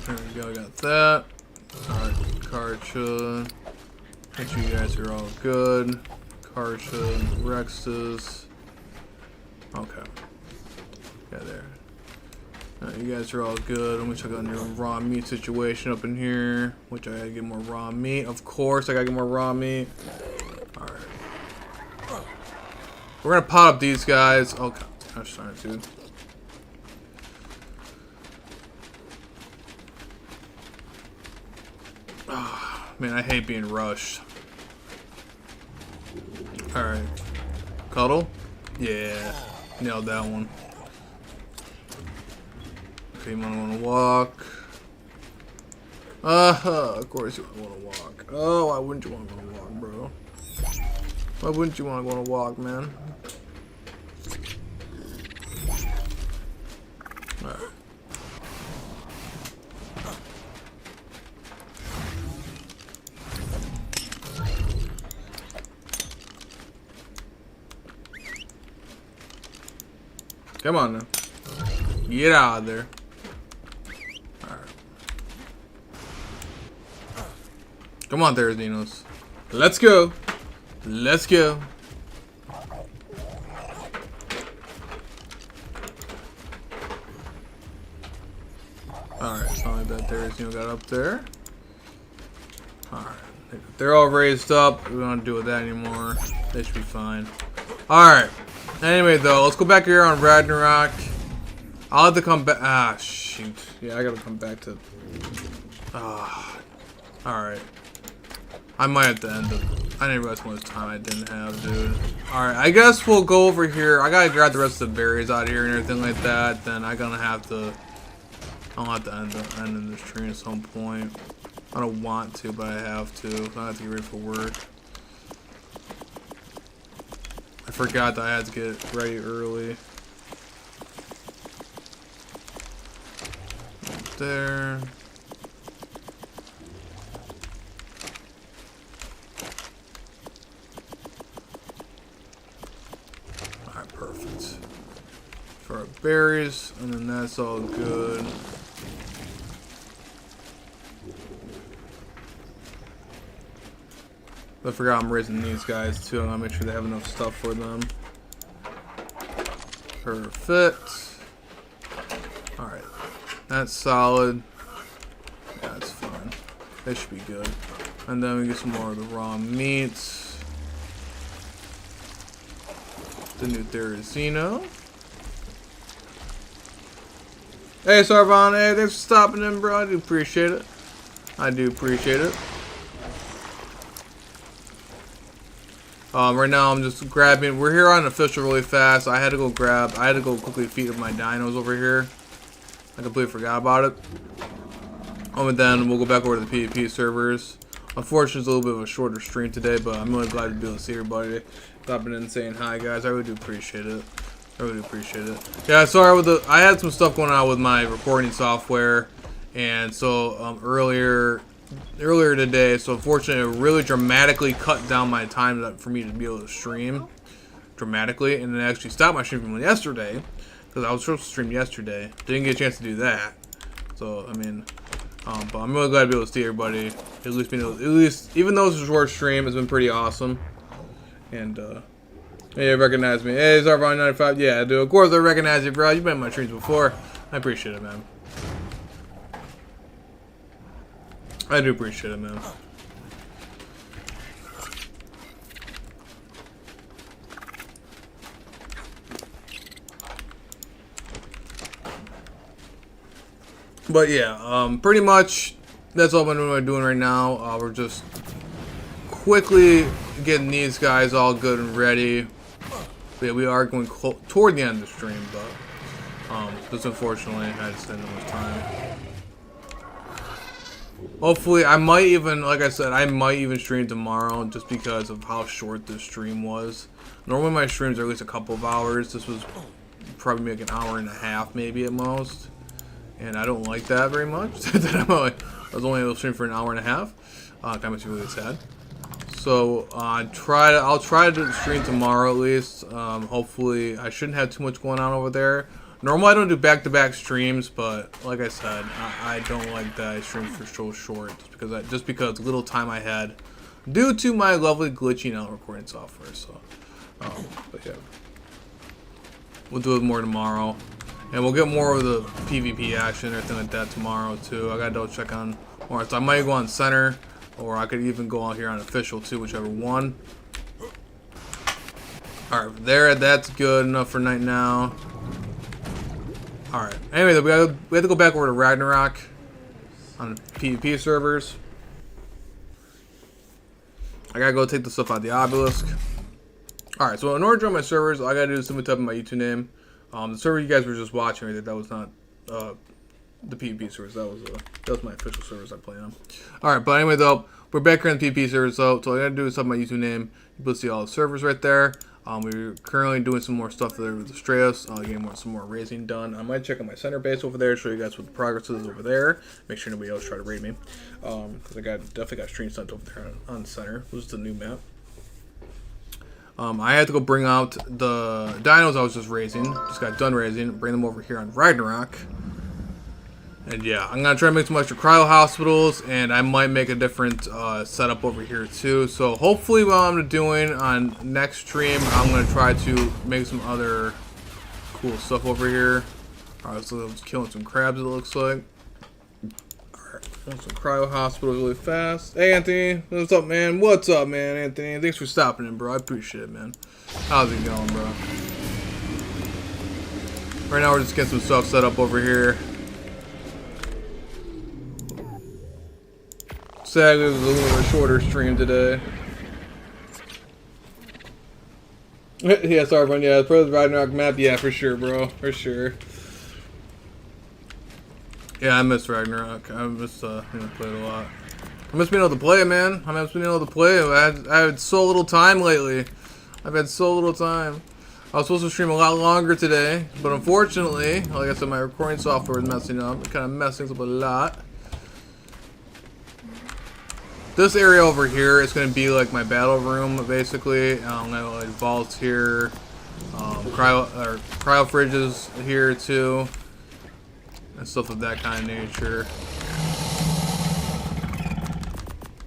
There we go, got that. Alright, Karcha. Make sure you guys are all good. Karcha, Rexus. Okay. Yeah, there. Alright, you guys are all good. Let me check on your raw meat situation up in here. Which I gotta get more raw meat. Of course, I gotta get more raw meat. Alright. We're gonna pot up these guys. Okay. Gosh darn it, dude. Oh, man, I hate being rushed. Alright. Cuddle? Yeah. Nailed that one. Okay, you wanna walk. Of course you wanna walk. Oh, why wouldn't you wanna walk, bro? Why wouldn't you wanna walk, man? Alright. Come on now. Get out of there. Alright. Come on there, Xenos. Let's go. Let's go. Alright, something like that there, Xeno got up there. Alright. They're all raised up. We don't have to deal with that anymore. They should be fine. Alright. Anyway, though, let's go back here on Ragnarok. I'll have to come back. Ah, shoot. Yeah, I gotta come back to. Alright. I might have to end it. I didn't realize how much time I didn't have, dude. Alright, I guess we'll go over here. I gotta grab the rest of the berries out here and everything like that. Then I'm gonna have to. I'll have to end in this tree at some point. I don't want to, but I have to. So I have to get ready for work. I forgot that I had to get ready early. Right there. Alright, perfect. For our berries, and then that's all good. I forgot I'm raising these guys too. I'm gonna make sure they have enough stuff for them. Perfect. Alright. That's solid. Yeah, that's fine. They should be good. And then we get some more of the raw meats. The new Therizino. Hey Sarvan, hey, thanks for stopping in, bro. I do appreciate it. I do appreciate it. Right now I'm just grabbing. We're here on official really fast. I had to go quickly feed up my dinos over here. I completely forgot about it. And then we'll go back over to the PvP servers. Unfortunately, it's a little bit of a shorter stream today, but I'm really glad to be able to see everybody stopping in and saying hi, guys. I really do appreciate it. I really do appreciate it. Yeah, sorry with the. I had some stuff going on with my recording software, and so earlier today, so unfortunately it really dramatically cut down my time for me to be able to stream dramatically, and it actually stopped my stream from yesterday because I was supposed to stream yesterday. Didn't get a chance to do that, so I mean, but I'm really glad to be able to see everybody. At least even though it's a short stream, it's been pretty awesome, and Hey, you recognize me. Hey, Zarvon95. Yeah, dude. Of course I recognize you, bro. You've been in my streams before. I appreciate it, man. I do appreciate it, man. But yeah, pretty much that's all we're doing right now. We're just quickly getting these guys all good and ready. But yeah, we are going toward the end of the stream, but just unfortunately I just didn't have enough time. Hopefully, I might even, like I said, I might even stream tomorrow just because of how short this stream was. Normally my streams are at least a couple of hours. This was probably like an hour and a half maybe at most. And I don't like that very much. I was only able to stream for an hour and a half. Kind of makes me really sad. So I'll try to stream tomorrow at least. Hopefully, I shouldn't have too much going on over there. Normally I don't do back-to-back streams, but like I said, I don't like that I stream for so short just because little time I had due to my lovely glitching out recording software. So, but yeah, we'll do it more tomorrow. And we'll get more of the PvP action or anything like that tomorrow too. I gotta double check on more. So I might go on center, or I could even go out here on official too, whichever one. Alright, that's good enough for night now. Alright, anyway, we have to go back over to Ragnarok on the PvP servers. I gotta go take the stuff out of the obelisk. Alright, so in order to join my servers, all I gotta do is simply type in my YouTube name. The server you guys were just watching, that was not the PvP servers. That was my official servers I play on. All right, but anyway, though, we're back here on the PvP servers. So all I gotta do is type my YouTube name. You'll see all the servers right there. We're currently doing some more stuff there with Astreus. Getting some more raising done. I might check on my center base over there, show you guys what the progress is over there. Make sure nobody else try to raid me, because I definitely got stream sent over there on center. This is the new map. I had to go bring out the dinos I was just raising. Just got done raising. Bring them over here on Ragnarok. And yeah, I'm going to try to make some extra cryo hospitals. And I might make a different setup over here too. So hopefully what I'm doing on next stream, I'm going to try to make some other cool stuff over here. Alright, so I was killing some crabs it looks like. Some cryo hospitals really fast. Hey Anthony, what's up, man? What's up, man, Anthony? Thanks for stopping in, bro. I appreciate it, man. How's it going, bro? Right now we're just getting some stuff set up over here. Sadly, it was a little bit shorter stream today. Yeah, sorry, everyone. Yeah, the Ragnarok map. Yeah, for sure, bro. For sure. Yeah, I miss Ragnarok. I miss play it a lot. I miss being able to play it, man. I miss being able to play it. I had so little time lately. I've had so little time. I was supposed to stream a lot longer today, but unfortunately, like I said, my recording software is messing up. It kind of messing up a lot. This area over here is going to be like my battle room, basically. I'm going to like vaults here, cryo fridges here too. And stuff of that kind of nature.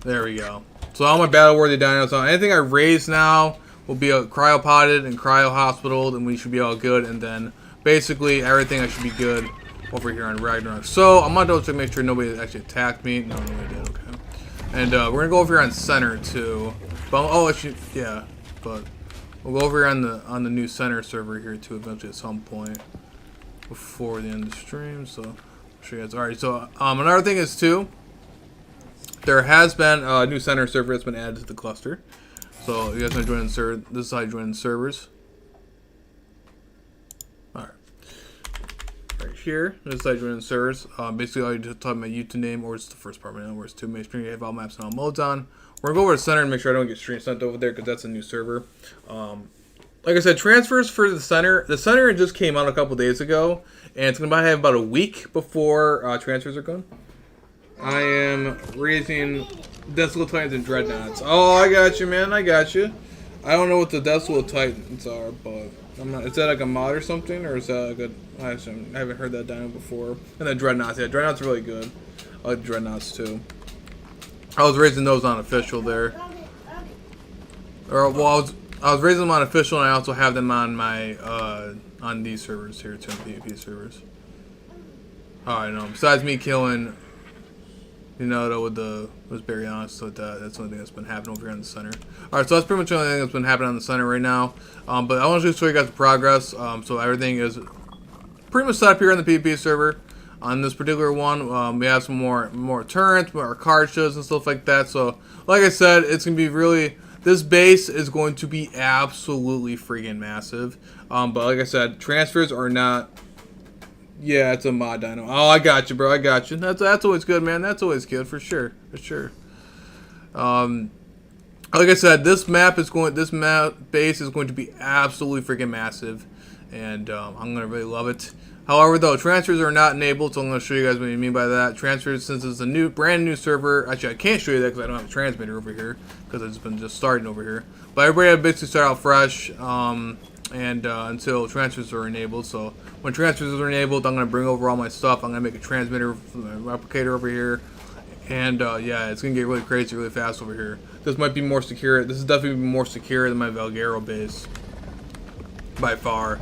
There we go. So all my battle-worthy dinos on. Anything I raise now will be cryopotted and cryo-hospitaled, and we should be all good. And then basically everything I should be good over here on Ragnarok. So I'm gonna double check, make sure nobody actually attacked me. No, nobody did. Okay. And we're gonna go over here on center too. But actually, yeah. But we'll go over here on the new center server here too, eventually at some point. Before the end of the stream, so I'll show you guys. Alright, so another thing is too, there has been a new center server that's been added to the cluster. So you guys want to join the server? This is how you join the servers. Alright, right here, this is how you join the servers. Basically, all you just type my YouTube name, or it's the first part of my name, or it's to make sure you have all maps and all modes on. We're gonna go over to center and make sure I don't get stream sent over there because that's a new server. Like I said, transfers for the center just came out a couple days ago, and it's going to have about a week before transfers are gone. I am raising Desolate Titans and Dreadnoughts. Oh, I got you, man. I got you. I don't know what the Desolate Titans are, but I'm not. Is that like a mod or something, or is that like a? I haven't heard that dino before. And then Dreadnoughts. Yeah, Dreadnoughts are really good. I like Dreadnoughts too. I was raising those on official there. Or well, I was raising them on official, and I also have them on my on these servers here too, PvP servers. Oh, I know. Besides me killing, you know, was very honest with that. That's the only thing that's been happening over here in the center. All right, so that's pretty much the only thing that's been happening on the center right now. But I want to just show you guys the progress. So everything is pretty much set up here on the PvP server. On this particular one, we have some more turrets, more cartridges and stuff like that. So, like I said, it's gonna be really. This base is going to be absolutely freaking massive. But like I said, transfers are not. Yeah, it's a mod dino. Oh, I got you, bro. I got you. That's always good, man. That's always good for sure. For sure. Like I said, this map base is going to be absolutely freaking massive, and I'm gonna really love it. However, though, transfers are not enabled, so I'm going to show you guys what I mean by that. Transfers, since it's a brand new server. Actually, I can't show you that because I don't have a transmitter over here, because it's been just starting over here. But everybody had basically start out fresh, until transfers are enabled. So when transfers are enabled, I'm going to bring over all my stuff. I'm going to make a transmitter replicator over here. And yeah, it's going to get really crazy really fast over here. This might be more secure. This is definitely more secure than my Valguero base. By far.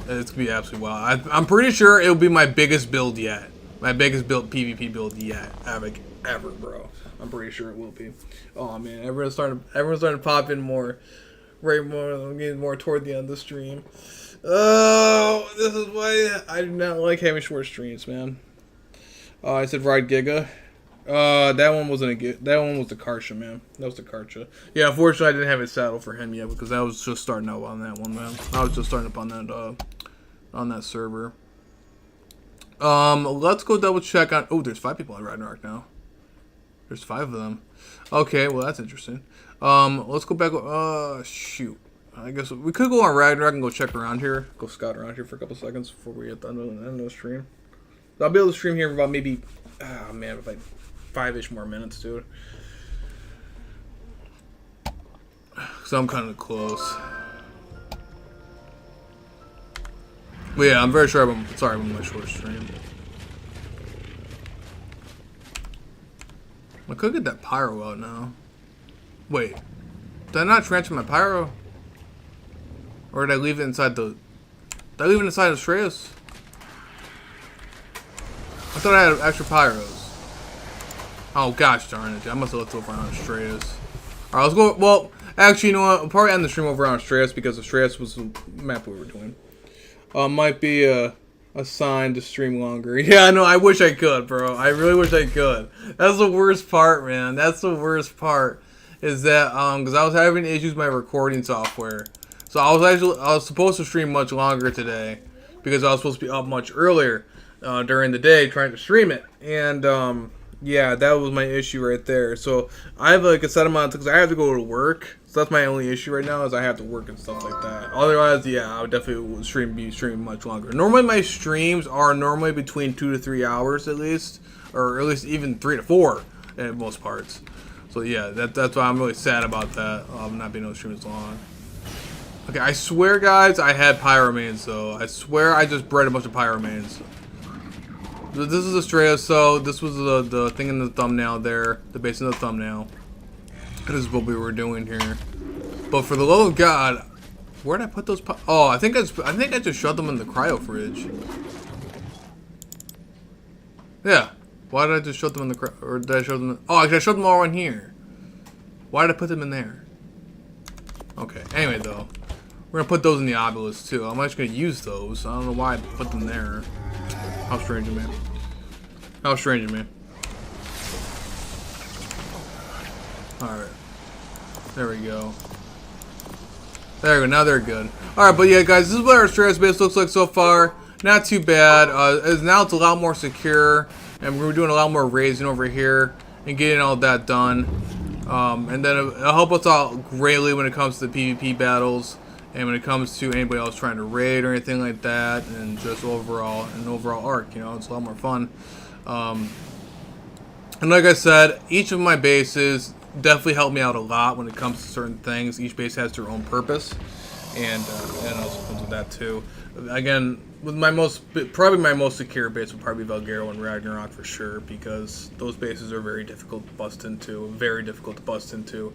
It's gonna be absolutely wild. I'm pretty sure it'll be my biggest build yet. My biggest PvP build yet, ever, bro. I'm pretty sure it will be. Oh man, everyone's starting to pop in more. I'm getting more toward the end of the stream. Oh, this is why I do not like having short streams, man. I said ride Giga. That one wasn't a good. That one was the Karcha, man. That was the Karcha. Yeah, unfortunately, I didn't have a saddle for him yet because I was just starting out on that one, man. I was just starting up on that server. Let's go double check on. Oh, there's 5 people on Ragnarok now. There's 5 of them. Okay, well that's interesting. Let's go back. Shoot. I guess we could go on Ragnarok and go check around here, go scout around here for a couple seconds before we get the end of the stream. I'll be able to stream here for about maybe. Oh man, like 5-ish more minutes, dude. So I'm kind of close. But yeah, I'm very sure I'm sorry about my short stream. I could get that pyro out now. Wait, did I not transfer my pyro? Or did I leave it inside the... Did I leave it inside of Strayus? I thought I had extra pyros. Oh gosh darn it, I must have left over on Strayus. Alright, let's go. Well, actually, you know what? I'll probably end the stream over on Strayus because Strayus was the map we were doing. Might be assigned to stream longer. Yeah, no, I wish I could, bro. I really wish I could. That's the worst part, man. That's the worst part. Is that because I was having issues with my recording software. So I was supposed to stream much longer today because I was supposed to be up much earlier during the day trying to stream it. And yeah, that was my issue right there. So I have like a set amount because I have to go to work. So that's my only issue right now is I have to work and stuff like that. Otherwise, yeah, I would definitely be streaming much longer. Normally, my streams are normally between 2 to 3 hours at least, or at least even 3 to 4 in most parts. So yeah, that's why I'm really sad about that. Not being able to stream as long. Okay, I swear, guys, I had pyromanes though. I swear I just bred a bunch of pyromanes. This is Australia, so this was the thing in the thumbnail there, the base of the thumbnail. This is what we were doing here. But for the love of God, where did I put those? Oh, I think I just shoved them in the cryo fridge. Yeah. Why did I just shove them in the or did I shove them? Oh, I shoved them all in here. Why did I put them in there? Okay. Anyway, though, we're gonna put those in the obelisk too. I'm actually gonna use those. I don't know why I put them there. How strange of me. How strange of me. Alright. There we go. There we go. Now they're good. Alright, but yeah, guys, this is what our Strayus base looks like so far. Not too bad. Now it's a lot more secure. And we're doing a lot more raising over here. And getting all that done. And then it'll help us out greatly when it comes to the PvP battles. And when it comes to anybody else trying to raid or anything like that, and just an overall arc, you know, it's a lot more fun. And like I said, each of my bases definitely help me out a lot when it comes to certain things. Each base has their own purpose, and also comes with that too. Again, with probably my most secure base would probably be Valgero and Ragnarok for sure, because those bases are very difficult to bust into,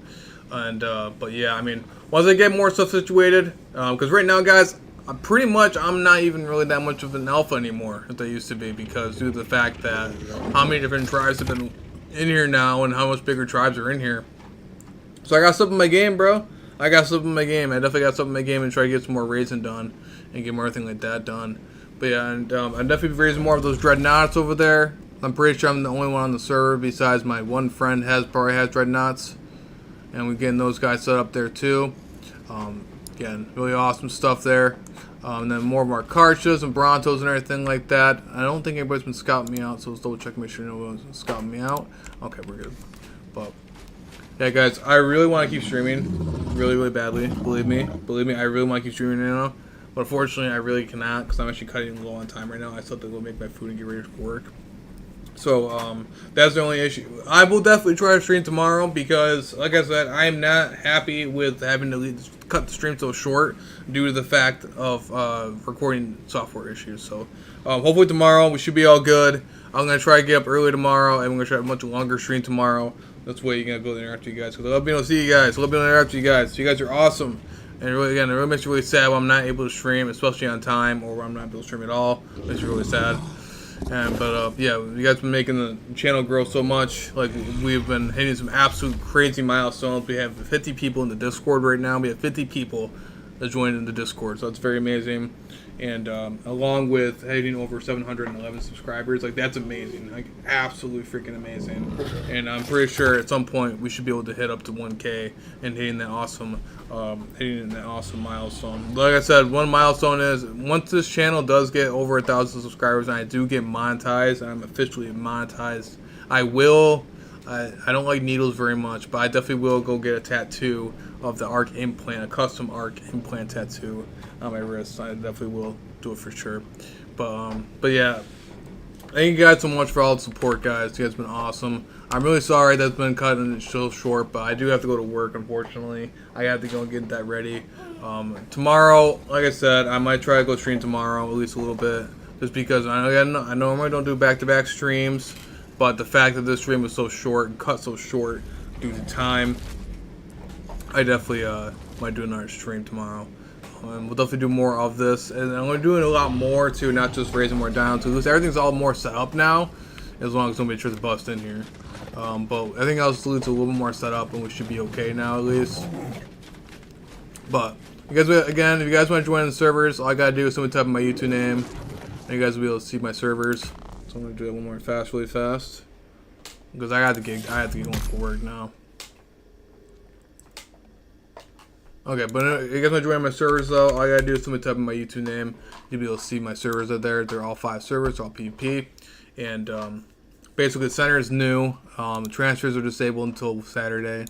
and but yeah, I mean, once I get more stuff situated, because right now, guys, I'm not even really that much of an alpha anymore as I used to be, because due to the fact that how many different tribes have been in here now and how much bigger tribes are in here. So I got stuff in my game, bro. I definitely got stuff in my game and try to get some more raising done and get more everything like that done. But yeah, and I'm definitely raising more of those dreadnoughts over there. I'm pretty sure I'm the only one on the server besides my one friend probably has dreadnoughts, and we're getting those guys set up there too. Again, really awesome stuff there. And then more of our Karchas and Brontos and everything like that. I don't think anybody's been scouting me out, so let's double check, make sure no one's been scouting me out. Okay, we're good. But yeah, guys, I really want to keep streaming, really badly. Believe me, I really want to keep streaming right now. But unfortunately, I really cannot, because I'm actually cutting low on time right now. I still have to go make my food and get ready for work. So that's the only issue. I will definitely try to stream tomorrow, because, like I said, I am not happy with having to cut the stream so short due to the fact of recording software issues. So hopefully tomorrow we should be all good. I'm going to try to get up early tomorrow, and we're going to try a much longer stream tomorrow. That's why you're going to be able to interact with you guys. Because I love being able to see you guys. I love being able to interact with you guys. You guys are awesome. And really, again, it really makes me really sad when I'm not able to stream, especially on time, or when I'm not able to stream at all. It makes me really sad. But yeah, you guys have been making the channel grow so much. Like, we've been hitting some absolute crazy milestones. We have 50 people in the Discord right now. We have 50 people that joined in the Discord, so that's very amazing. And along with hitting over 711 subscribers, like, that's amazing, like, absolutely freaking amazing. And I'm pretty sure at some point we should be able to hit up to 1K and hitting that awesome milestone. Like I said, one milestone is once this channel does get over 1,000 subscribers and I do get monetized, and I'm officially monetized, I will. I don't like needles very much, but I definitely will go get a tattoo of the ARC implant, a custom ARC implant tattoo on my wrist. I definitely will do it for sure. But yeah, thank you guys so much for all the support, guys. You guys have been awesome. I'm really sorry that's been cut and so short, but I do have to go to work, unfortunately. I have to go and get that ready. Tomorrow, like I said, I might try to go stream tomorrow, at least a little bit, just because I normally don't do back-to-back streams. But the fact that this stream was so short and cut so short due to time, I definitely might do another stream tomorrow. We'll definitely do more of this. And I'm going to be doing a lot more too, not just raising more down too. Everything's all more set up now, as long as nobody tries to bust in here. But I think else leads to a little bit more set up, and we should be okay now at least. But you guys, again, if you guys want to join the servers, all I got to do is simply type in my YouTube name, and you guys will be able to see my servers. So I'm gonna do it one more really fast, because I have to get going for work now. Okay, but if you guys want to join my servers though, all I gotta do is simply type in my YouTube name. You'll be able to see my servers are there. They're all 5 servers, they're all PvP, and basically the center is new. The transfers are disabled until Saturday,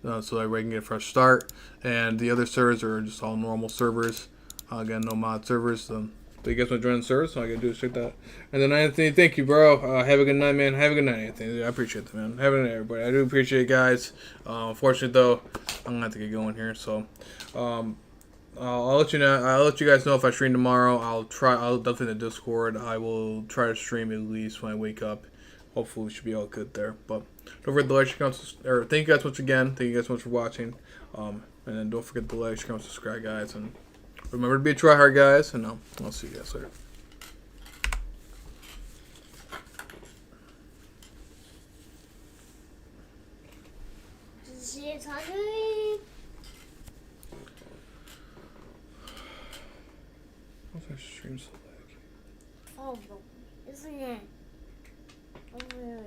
so everybody can get a fresh start. And the other servers are just all normal servers. Again, no mod servers. So you guys want to join the service? All I gotta do is check that. And then Anthony, thank you, bro. Have a good night, man. Have a good night, Anthony. I appreciate that, man. Have a good night, everybody. I do appreciate it, guys. Unfortunately, though, I'm gonna have to get going here. So, I'll let you know. I'll let you guys know if I stream tomorrow. I'll definitely in the Discord. I will try to stream at least when I wake up. Hopefully, we should be all good there. But don't forget to like, share, or thank you guys once again. Thank you guys so much for watching. And then don't forget to like, share, subscribe, guys, and remember to be a tryhard, guys, and I'll see you guys later. Is she talking to me? What's our stream so like? Oh, isn't it? Oh, really?